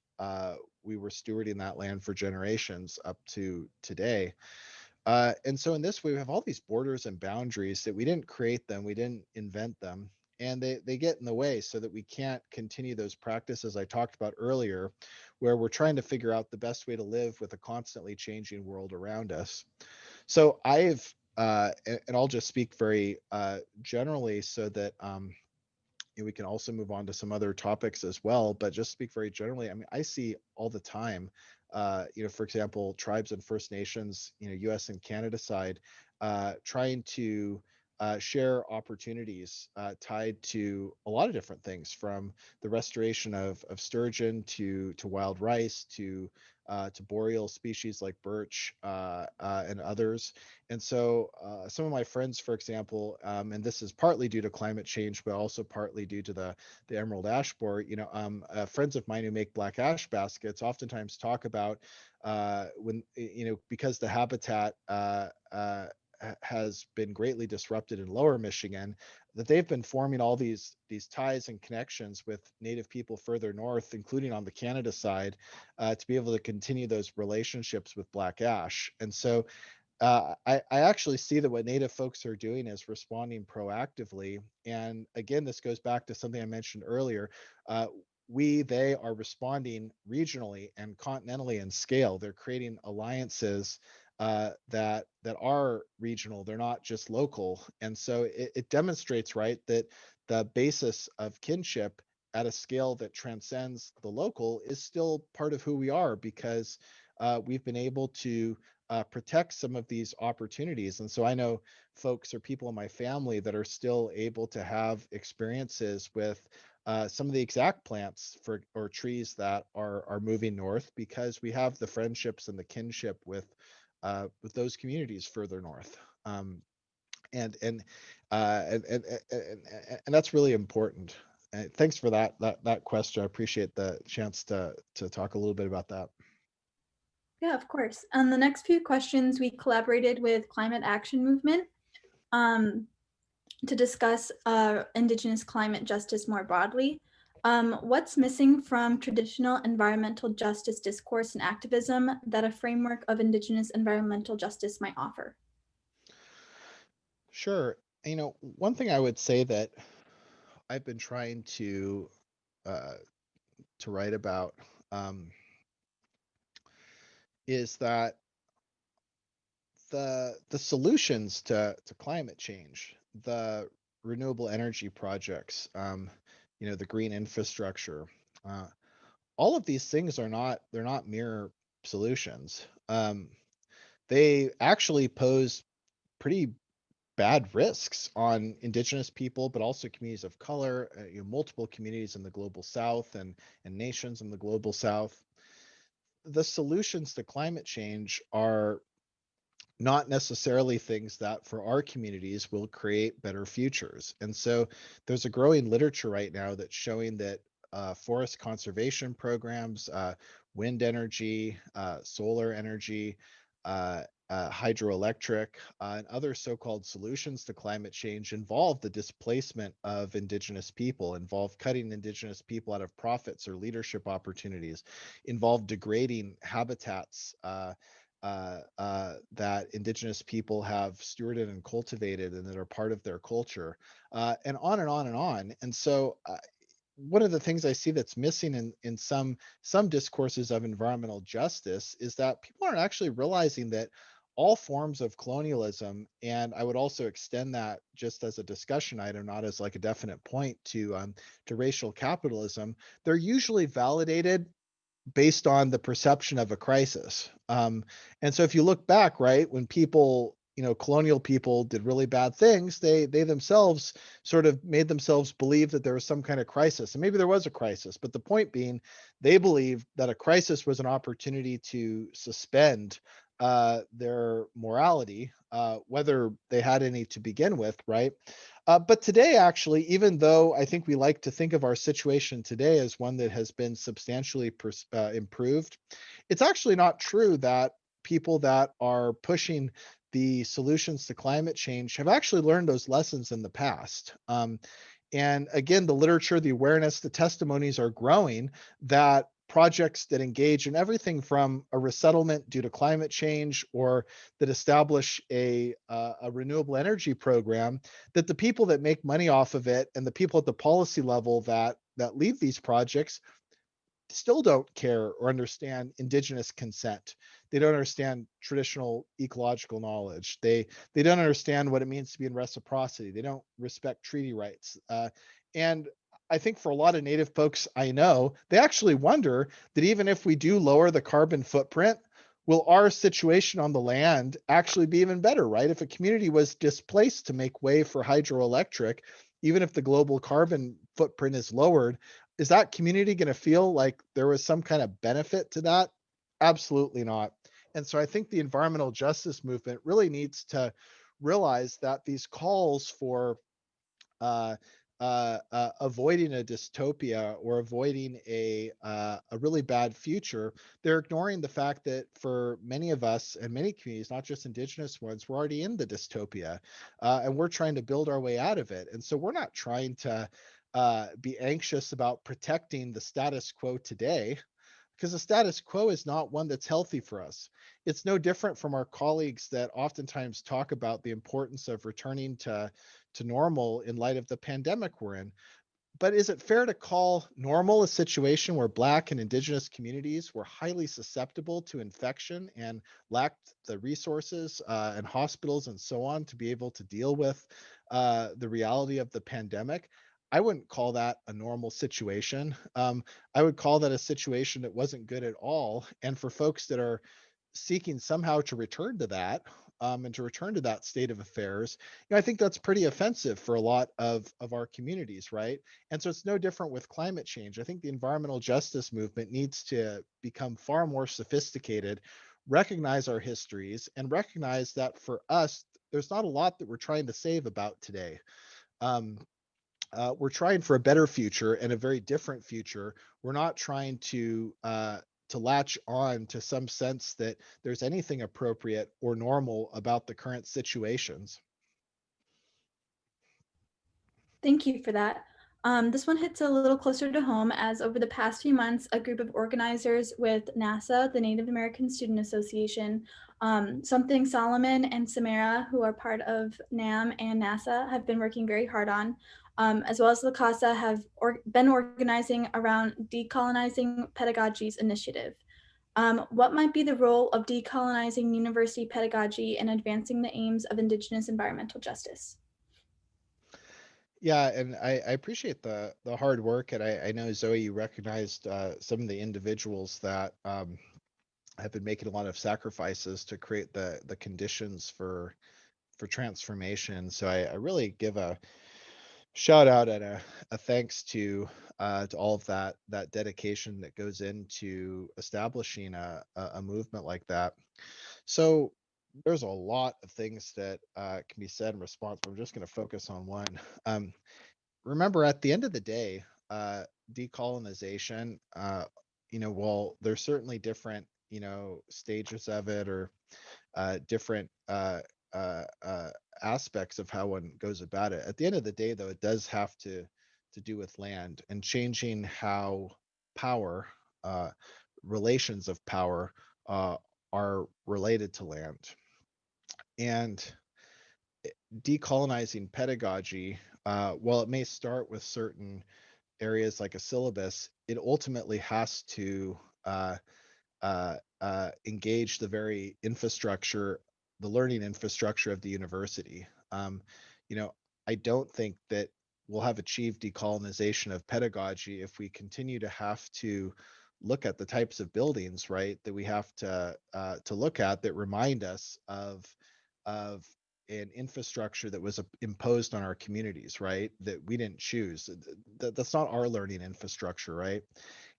we were stewarding that land for generations up to today. And so in this way, we have all these borders and boundaries that we didn't create them, we didn't invent them, and they get in the way so that we can't continue those practices I talked about earlier, where we're trying to figure out the best way to live with a constantly changing world around us. So and I'll just speak very generally so that we can also move on to some other topics as well, but just speak very generally. I mean, I see all the time, for example, tribes and First Nations, US and Canada side, trying to share opportunities tied to a lot of different things, from the restoration of sturgeon to wild rice to boreal species like birch and others. And so some of my friends, for example, and this is partly due to climate change, but also partly due to the emerald ash borer, friends of mine who make black ash baskets oftentimes talk about when, because the habitat has been greatly disrupted in lower Michigan, that they've been forming all these ties and connections with Native people further north, including on the Canada side, to be able to continue those relationships with black ash. And so I actually see that what Native folks are doing is responding proactively. And again, this goes back to something I mentioned earlier. They are responding regionally and continentally in scale. They're creating alliances that are regional. They're not just local. And so it demonstrates, right, that the basis of kinship at a scale that transcends the local is still part of who we are, because we've been able to protect some of these opportunities. And so I know folks or people in my family that are still able to have experiences with some of the exact plants or trees that are moving north, because we have the friendships and the kinship with those communities further north. And and, and that's really important. Thanks for that question. I appreciate the chance to talk a little bit about that. Yeah, of course. And the next few questions, we collaborated with Climate Action Movement. to discuss Indigenous climate justice more broadly. What's missing from traditional environmental justice discourse and activism that a framework of Indigenous environmental justice might offer? Sure. One thing I would say that I've been trying uh, to write about is that the solutions to climate change, the renewable energy projects, the green infrastructure, uh, all of these things they're not mere solutions. They actually pose pretty bad risks on Indigenous people, but also communities of color, multiple communities in the global South and nations in the global South. The solutions to climate change are not necessarily things that for our communities will create better futures. And so there's a growing literature right now that's showing that forest conservation programs, wind energy, solar energy, hydroelectric, and other so-called solutions to climate change involve the displacement of Indigenous people, involve cutting Indigenous people out of profits or leadership opportunities, involve degrading habitats that Indigenous people have stewarded and cultivated and that are part of their culture, and on and on and on. And so, one of the things I see that's missing in some discourses of environmental justice is that people aren't actually realizing that all forms of colonialism, and I would also extend that just as a discussion item, not as like a definite point to racial capitalism, they're usually validated based on the perception of a crisis. And so if you look back, right, when people, colonial people did really bad things, they themselves sort of made themselves believe that there was some kind of crisis. And maybe there was a crisis, but the point being, they believed that a crisis was an opportunity to suspend their morality, whether they had any to begin with, right? But today, actually, even though I think we like to think of our situation today as one that has been substantially improved, it's actually not true that people that are pushing the solutions to climate change have actually learned those lessons in the past. And again, the literature, the awareness, the testimonies are growing that projects that engage in everything from a resettlement due to climate change or that establish a renewable energy program, that the people that make money off of it and the people at the policy level that lead these projects still don't care or understand Indigenous consent. They don't understand traditional ecological knowledge. They don't understand what it means to be in reciprocity. They don't respect treaty rights. And I think for a lot of Native folks I know, they actually wonder that even if we do lower the carbon footprint, will our situation on the land actually be even better, right? If a community was displaced to make way for hydroelectric, even if the global carbon footprint is lowered, is that community going to feel like there was some kind of benefit to that? Absolutely not. And so I think the environmental justice movement really needs to realize that these calls for uh, avoiding a dystopia or avoiding a really bad future, they're ignoring the fact that for many of us and many communities, not just Indigenous ones, we're already in the dystopia, and we're trying to build our way out of it. And so we're not trying to be anxious about protecting the status quo today, because the status quo is not one that's healthy for us. It's no different from our colleagues that oftentimes talk about the importance of returning to normal in light of the pandemic we're in. But is it fair to call normal a situation where Black and Indigenous communities were highly susceptible to infection and lacked the resources and hospitals and so on to be able to deal with the reality of the pandemic? I wouldn't call that a normal situation. I would call that a situation that wasn't good at all. And for folks that are seeking somehow to return to that, and to return to that state of affairs, I think that's pretty offensive for a lot of our communities, right? And so it's no different with climate change. I think the environmental justice movement needs to become far more sophisticated, recognize our histories, and recognize that for us, there's not a lot that we're trying to save about today. Um, we're trying for a better future and a very different future. We're not trying to latch on to some sense that there's anything appropriate or normal about the current situations. Thank you for that. This one hits a little closer to home as over the past few months, a group of organizers with NASA, the Native American Student Association, Something Solomon and Samara, who are part of NAM and NASA, have been working very hard on, as well as the CASA have been organizing around Decolonizing Pedagogy's initiative. What might be the role of decolonizing university pedagogy in advancing the aims of Indigenous environmental justice? Yeah, and I appreciate the hard work, and I know Zoe, you recognized some of the individuals that have been making a lot of sacrifices to create the conditions for transformation. So I really give a shout out and a thanks to all of that dedication that goes into establishing a movement like that. So there's a lot of things that can be said in response, but I'm just going to focus on one. Um, Remember, at the end of the day, decolonization, while there's certainly different, stages of it, or different uh, uh, aspects of how one goes about it. At the end of the day, though, it does have to do with land and changing how power, uh, relations of power, uh, are related to land. And decolonizing pedagogy, while it may start with certain areas like a syllabus, it ultimately has to engage the very infrastructure, the learning infrastructure of the university. You know, I don't think that we'll have achieved decolonization of pedagogy if we continue to have to look at the types of buildings, right, that we have to look at that remind us of an infrastructure that was imposed on our communities, right, that we didn't choose. That's not our learning infrastructure, right?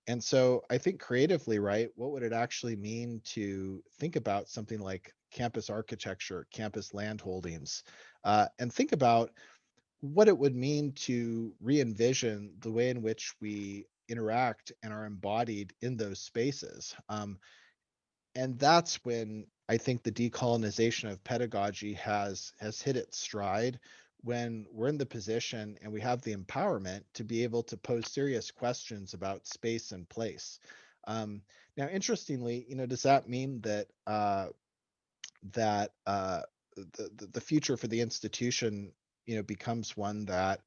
And so I think creatively, right, what would it actually mean to think about something like campus architecture, campus land holdings, and think about what it would mean to re-envision the way in which we interact and are embodied in those spaces. And that's when I think the decolonization of pedagogy has hit its stride, when we're in the position and we have the empowerment to be able to pose serious questions about space and place. Um, Now, interestingly, does that mean that the future for the institution, becomes one that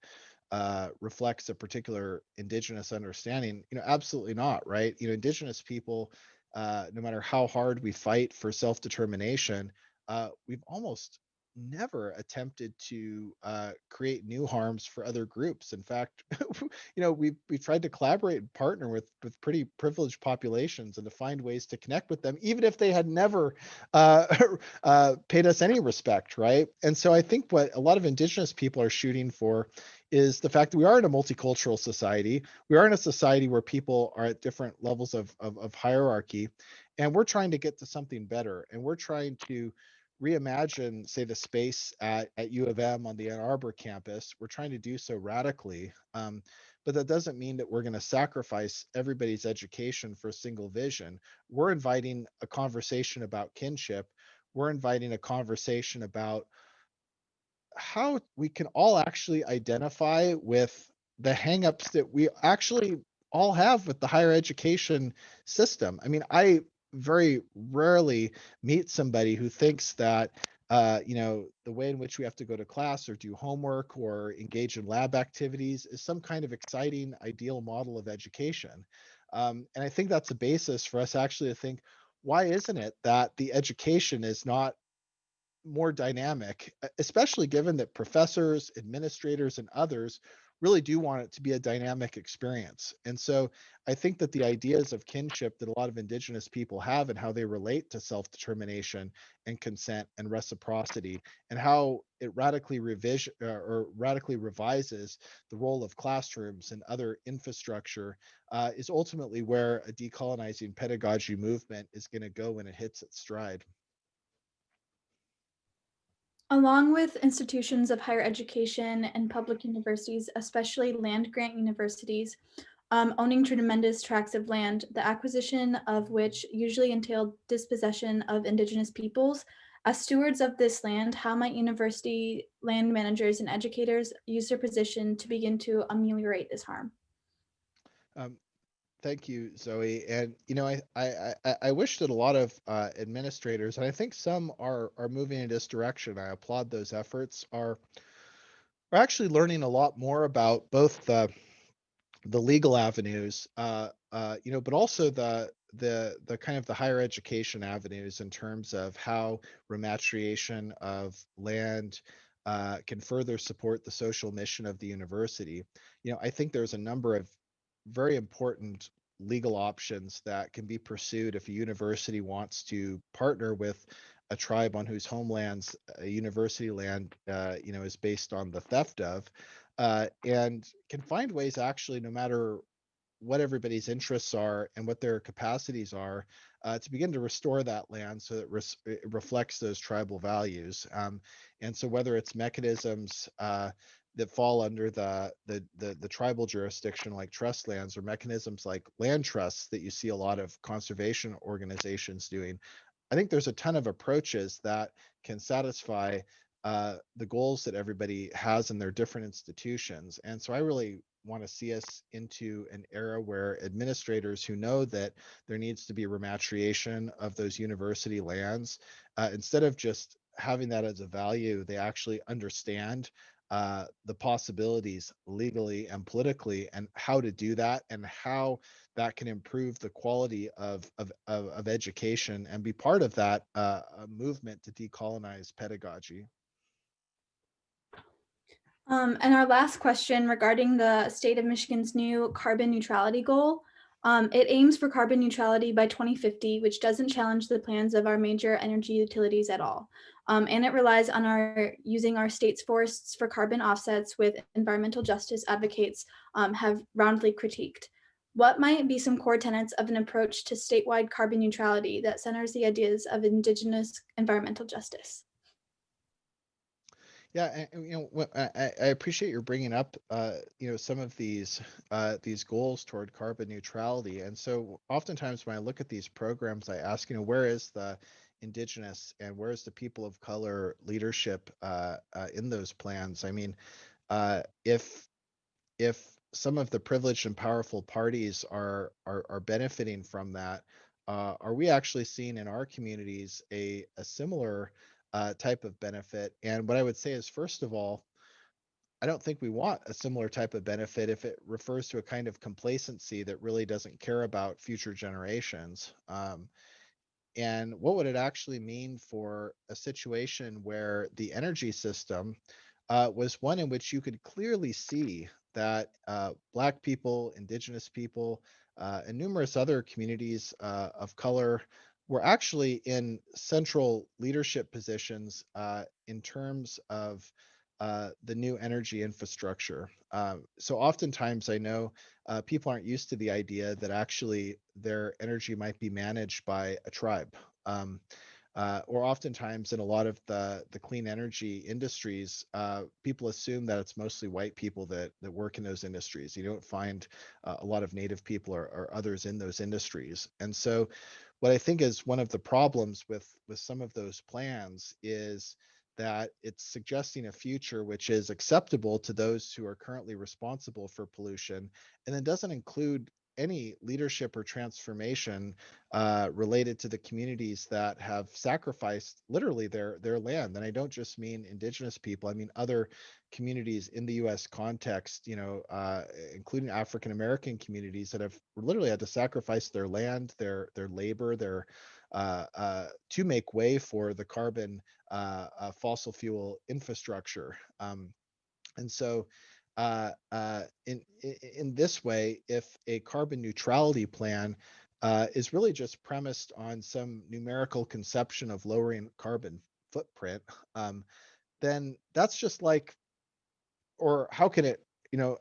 reflects a particular indigenous understanding? Absolutely not, right? Indigenous people, no matter how hard we fight for self-determination, we've almost never attempted to create new harms for other groups. In fact, we've tried to collaborate and partner with pretty privileged populations and to find ways to connect with them, even if they had never uh, paid us any respect, right? And so I think what a lot of indigenous people are shooting for is the fact that we are in a multicultural society. We are in a society where people are at different levels of hierarchy, and we're trying to get to something better. And we're trying to reimagine, say, the space at U of M on the Ann Arbor campus. We're trying to do so radically. But that doesn't mean that we're going to sacrifice everybody's education for a single vision. We're inviting a conversation about kinship. We're inviting a conversation about how we can all actually identify with the hangups that we actually all have with the higher education system. I mean, I very rarely meet somebody who thinks that the way in which we have to go to class or do homework or engage in lab activities is some kind of exciting ideal model of education. And I think that's a basis for us actually to think, why isn't it that the education is not more dynamic, especially given that professors, administrators, and others really do want it to be a dynamic experience. And so I think that the ideas of kinship that a lot of indigenous people have and how they relate to self-determination and consent and reciprocity, and how it radically radically revises the role of classrooms and other infrastructure, is ultimately where a decolonizing pedagogy movement is going to go when it hits its stride. Along with institutions of higher education and public universities, especially land grant universities, owning tremendous tracts of land, the acquisition of which usually entailed dispossession of Indigenous peoples, As stewards of this land, how might university land managers and educators use their position to begin to ameliorate this harm? Um, Thank you, Zoe. And I wish that a lot of administrators, and I think some are moving in this direction. I applaud those efforts. Are actually learning a lot more about both the legal avenues, but also the kind of the higher education avenues in terms of how rematriation of land can further support the social mission of the university. I think there's a number of very important legal options that can be pursued if a university wants to partner with a tribe on whose homelands a university land is based on the theft of, and can find ways actually, no matter what everybody's interests are and what their capacities are, to begin to restore that land so that it reflects those tribal values. And so, whether it's mechanisms that fall under the tribal jurisdiction, like trust lands, or mechanisms like land trusts that you see a lot of conservation organizations doing, I think there's a ton of approaches that can satisfy the goals that everybody has in their different institutions. And so I really want to see us into an era where administrators who know that there needs to be repatriation of those university lands, instead of just having that as a value, they actually understand the possibilities legally and politically and how to do that, and how that can improve the quality of education and be part of that movement to decolonize pedagogy. And our last question regarding the state of Michigan's new carbon neutrality goal. It aims for carbon neutrality by 2050, which doesn't challenge the plans of our major energy utilities at all. And it relies on our using our state's forests for carbon offsets, with environmental justice advocates have roundly critiqued. What might be some core tenets of an approach to statewide carbon neutrality that centers the ideas of Indigenous environmental justice? Yeah, and I appreciate your bringing up some of these goals toward carbon neutrality. And so oftentimes when I look at these programs, I ask, where is the Indigenous and where is the people of color leadership in those plans? I mean, if some of the privileged and powerful parties are benefiting from that, are we actually seeing in our communities a similar type of benefit? And what I would say is, first of all, I don't think we want a similar type of benefit if it refers to a kind of complacency that really doesn't care about future generations. And what would it actually mean for a situation where the energy system was one in which you could clearly see that Black people, Indigenous people, and numerous other communities of color were actually in central leadership positions in terms of the new energy infrastructure. So oftentimes I know people aren't used to the idea that actually their energy might be managed by a tribe. Um, or oftentimes in a lot of the clean energy industries, people assume that it's mostly white people that work in those industries. You don't find a lot of native people or others in those industries. And so what I think is one of the problems with some of those plans is that it's suggesting a future which is acceptable to those who are currently responsible for pollution, and then doesn't include any leadership or transformation related to the communities that have sacrificed literally their land. And I don't just mean Indigenous people; I mean other communities in the U.S. context, including African American communities that have literally had to sacrifice their land, their labor, their to make way for the carbon fossil fuel infrastructure. And so, in this way, if a carbon neutrality plan is really just premised on some numerical conception of lowering carbon footprint, then that's just like, or how can it?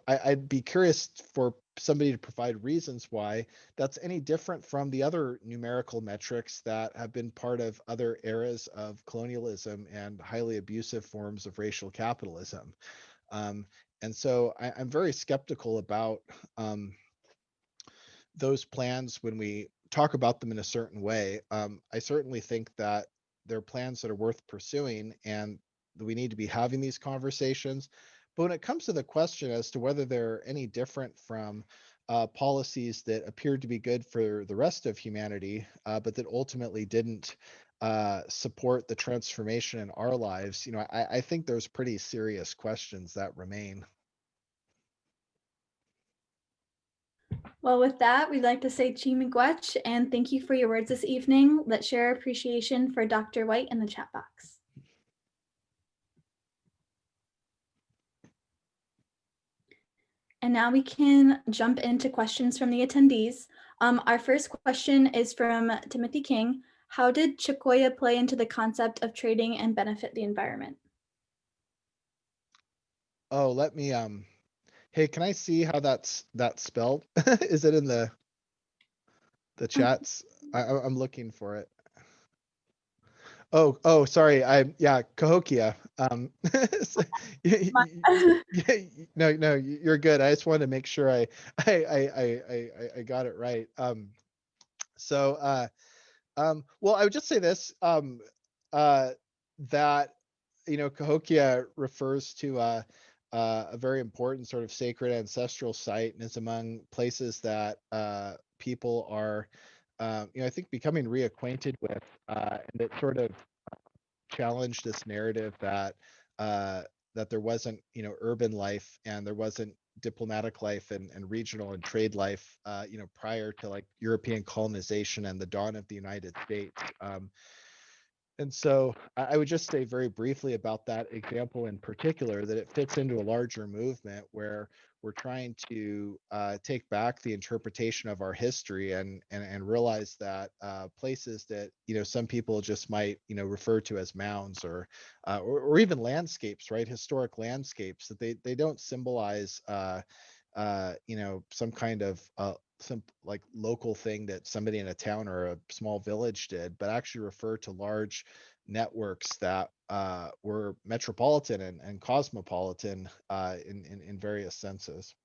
I'd be curious for somebody to provide reasons why that's any different from the other numerical metrics that have been part of other eras of colonialism and highly abusive forms of racial capitalism. Um, and so I'm very skeptical about those plans when we talk about them in a certain way. I certainly think that they're plans that are worth pursuing, and we need to be having these conversations. But when it comes to the question as to whether they're any different from policies that appeared to be good for the rest of humanity, but that ultimately didn't support the transformation in our lives, I think there's pretty serious questions that remain. Well, with that, we'd like to say Chi Miigwech, and thank you for your words this evening. Let's share our appreciation for Dr. Whyte in the chat box. And now we can jump into questions from the attendees. Our first question is from Timothy King. How did Chicoya play into the concept of trading and benefit the environment? Oh, let me hey, can I see how that's spelled? Is it in the chats? I'm looking for it. Oh, sorry. Yeah, Cahokia. No, you're good. I just wanted to make sure I got it right. Well, I would just say this, that Cahokia refers to a very important sort of sacred ancestral site, and is among places that people are, I think, becoming reacquainted with, and it sort of challenged this narrative that that there wasn't, urban life, and there wasn't diplomatic life and regional and trade life, prior to like European colonization and the dawn of the United States. And so I would just say very briefly about that example in particular, that it fits into a larger movement where we're trying to take back the interpretation of our history, and realize that places that some people just might refer to as mounds, or even landscapes, right? Historic landscapes, that they don't symbolize some kind of some like local thing that somebody in a town or a small village did, but actually refer to large networks that were metropolitan and cosmopolitan in various senses.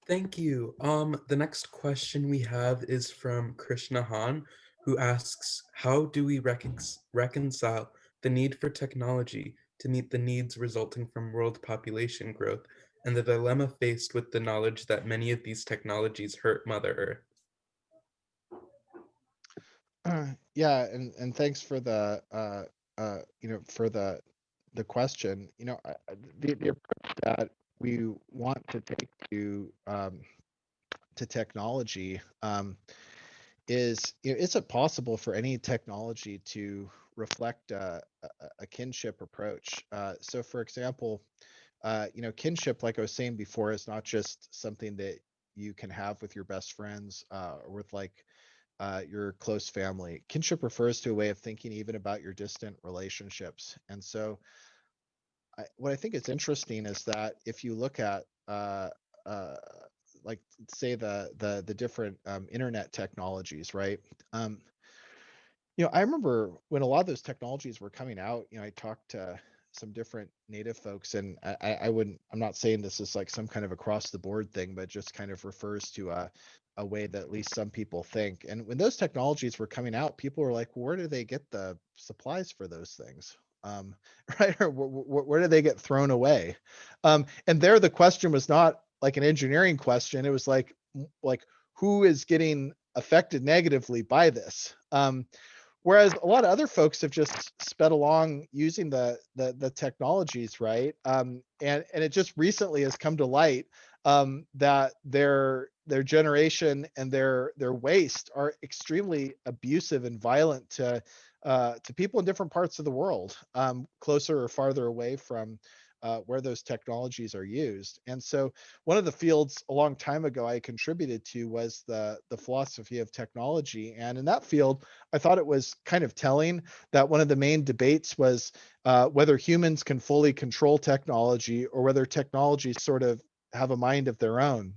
Thank you. The next question we have is from Krishna Han, who asks, how do we reconcile the need for technology to meet the needs resulting from world population growth and the dilemma faced with the knowledge that many of these technologies hurt Mother Earth? Yeah, and thanks for the for the question. The approach that we want to take to technology, is, is it possible for any technology to reflect a kinship approach? So, for example, kinship, like I was saying before, is not just something that you can have with your best friends, or with like your close family. Kinship refers to a way of thinking even about your distant relationships. And so, what I think is interesting is that if you look at uh, like, say, the different internet technologies, right? Um, I remember when a lot of those technologies were coming out. I talked to some different native folks, and I wouldn't. I'm not saying this is like some kind of across the board thing, but just kind of refers to a way that at least some people think. And when those technologies were coming out, people were like, well, where do they get the supplies for those things? Right? Or where do they get thrown away? And there, the question was not like an engineering question. It was like who is getting affected negatively by this? Whereas a lot of other folks have just sped along using the technologies, right? And it just recently has come to light, that their generation and their waste are extremely abusive and violent to people in different parts of the world, closer or farther away from where those technologies are used. And so, one of the fields a long time ago I contributed to was the philosophy of technology. And in that field, I thought it was kind of telling that one of the main debates was whether humans can fully control technology, or whether technologies sort of have a mind of their own.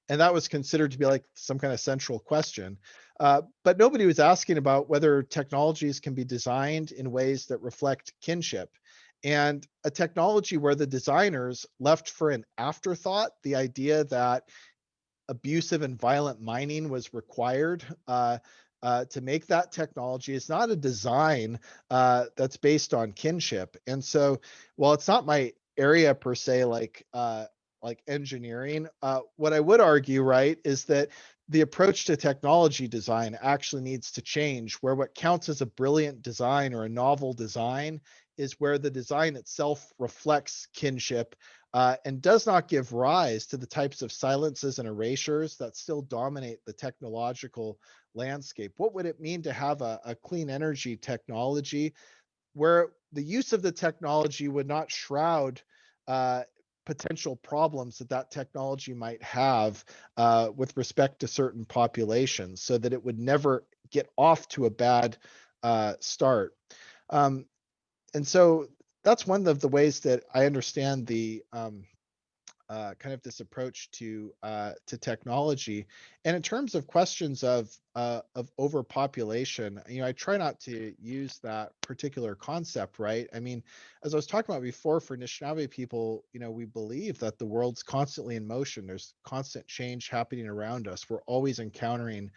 And that was considered to be like some kind of central question. But nobody was asking about whether technologies can be designed in ways that reflect kinship. And a technology where the designers left for an afterthought the idea that abusive and violent mining was required to make that technology. It's not a design that's based on kinship. And so, while it's not my area per se, like engineering, what I would argue, right, is that the approach to technology design actually needs to change, where what counts as a brilliant design or a novel design is where the design itself reflects kinship and does not give rise to the types of silences and erasures that still dominate the technological landscape. What would it mean to have a clean energy technology where the use of the technology would not shroud uh, potential problems that that technology might have with respect to certain populations, so that it would never get off to a bad start? Um, and so that's one of the ways that I understand the kind of this approach to technology. And in terms of questions of overpopulation, I try not to use that particular concept, right? I mean, as I was talking about before, for Anishinaabe people, we believe that the world's constantly in motion. There's constant change happening around us. We're always encountering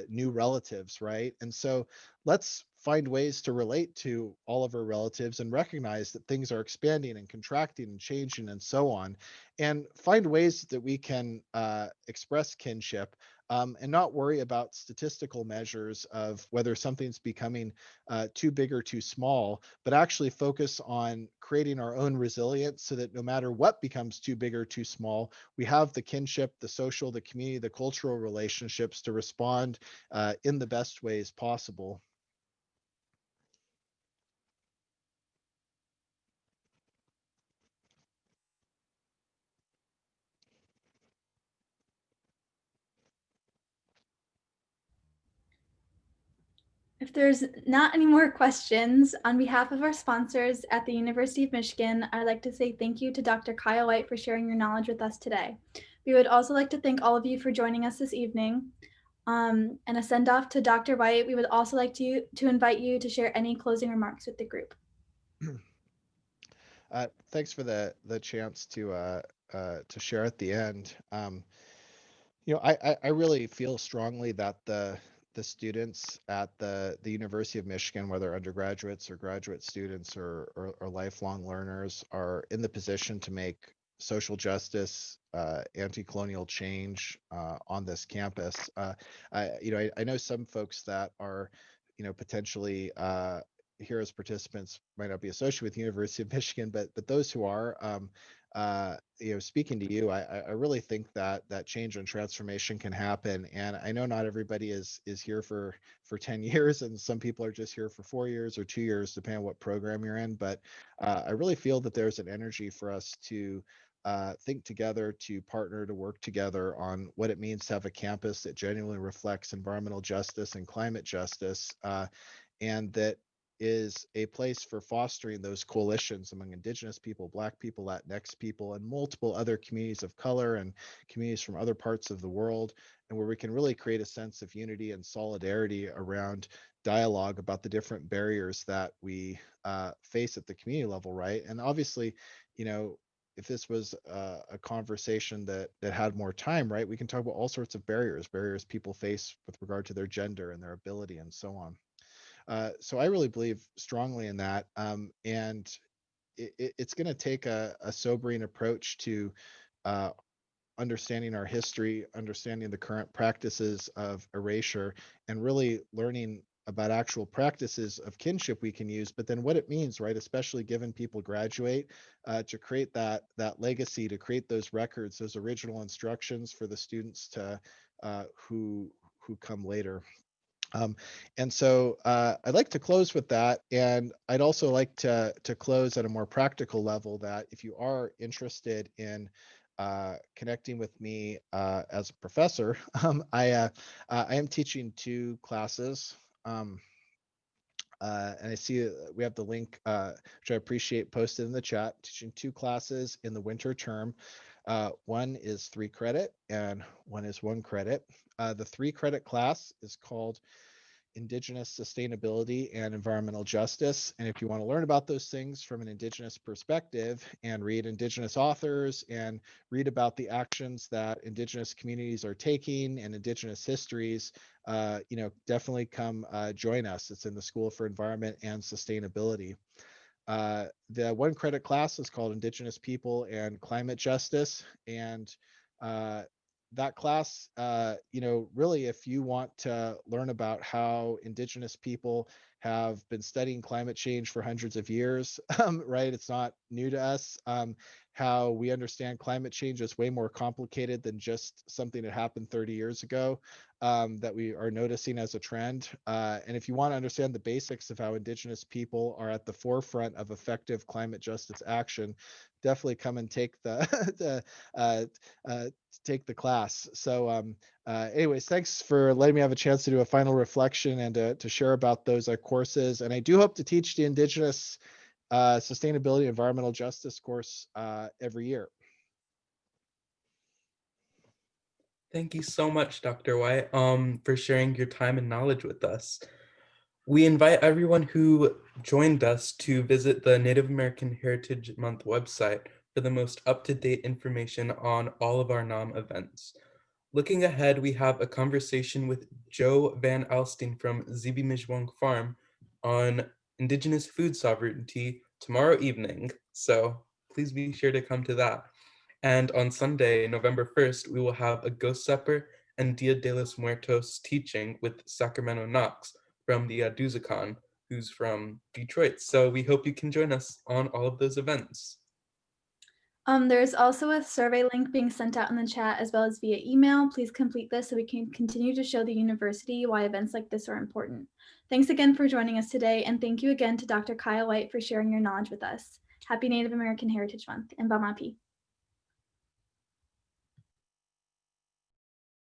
new relatives, right? And so let's find ways to relate to all of our relatives and recognize that things are expanding and contracting and changing and so on, and find ways that we can express kinship, and not worry about statistical measures of whether something's becoming too big or too small, but actually focus on creating our own resilience, so that no matter what becomes too big or too small, we have the kinship, the social, the community, the cultural relationships to respond in the best ways possible. If there's not any more questions, on behalf of our sponsors at the University of Michigan, I'd like to say thank you to Dr. Kyle Whyte for sharing your knowledge with us today. We would also like to thank all of you for joining us this evening. And a send off to Dr. Whyte, we would also like to invite you to share any closing remarks with the group. Thanks for the chance to share at the end. I really feel strongly that the students at the University of Michigan, whether undergraduates or graduate students or lifelong learners, are in the position to make social justice, anti-colonial change on this campus. I know some folks that are, potentially here as participants might not be associated with the University of Michigan, but those who are, speaking to you, I really think that change and transformation can happen. And I know not everybody is here for 10 years, and some people are just here for 4 years or 2 years, depending on what program you're in. But I really feel that there's an energy for us to think together, to partner, to work together on what it means to have a campus that genuinely reflects environmental justice and climate justice, and that is a place for fostering those coalitions among Indigenous people, Black people, Latinx people, and multiple other communities of color and communities from other parts of the world, and where we can really create a sense of unity and solidarity around dialogue about the different barriers that we face at the community level, right? And obviously, if this was a conversation that had more time, right, we can talk about all sorts of barriers people face with regard to their gender and their ability and so on. So I really believe strongly in that, and it's going to take a sobering approach to uh, understanding our history, understanding the current practices of erasure, and really learning about actual practices of kinship we can use, but then what it means, right, especially given people graduate, to create that legacy, to create those records, those original instructions for the students to who come later. Um, and so I'd like to close with that, and I'd also like to close at a more practical level, that if you are interested in connecting with me as a professor, I am teaching 2 classes. And I see we have the link, which I appreciate, posted in the chat, teaching 2 classes in the winter term. One is 3 credit and one is 1 credit. The 3 credit class is called Indigenous sustainability and environmental justice. And if you want to learn about those things from an Indigenous perspective and read Indigenous authors and read about the actions that Indigenous communities are taking and Indigenous histories, definitely come join us. It's in the School for Environment and Sustainability. The one credit class is called Indigenous People and Climate Justice. And that class, really, if you want to learn about how Indigenous people have been studying climate change for hundreds of years, right? It's not new to us. How we understand climate change is way more complicated than just something that happened 30 years ago that we are noticing as a trend. And if you want to understand the basics of how Indigenous people are at the forefront of effective climate justice action, definitely come and take take the class. So anyways, thanks for letting me have a chance to do a final reflection and to share about those courses. And I do hope to teach the Indigenous sustainability environmental justice course every year. Thank you so much, Dr. Whyte, for sharing your time and knowledge with us. We invite everyone who joined us to visit the Native American Heritage Month website for the most up-to-date information on all of our NAM events. Looking ahead, we have a conversation with Joe Van Alstine from Zibi Farm on Indigenous food sovereignty tomorrow evening, so please be sure to come to that. And on Sunday, November 1st, we will have a Ghost Supper and Dia de los Muertos teaching with Sacramento Knox from the Duzacon, who's from Detroit. So we hope you can join us on all of those events. There's also a survey link being sent out in the chat as well as via email. Please complete this so we can continue to show the university why events like this are important. Thanks again for joining us today, and thank you again to Dr. Kyle Whyte for sharing your knowledge with us. Happy Native American Heritage Month, and Bamapi.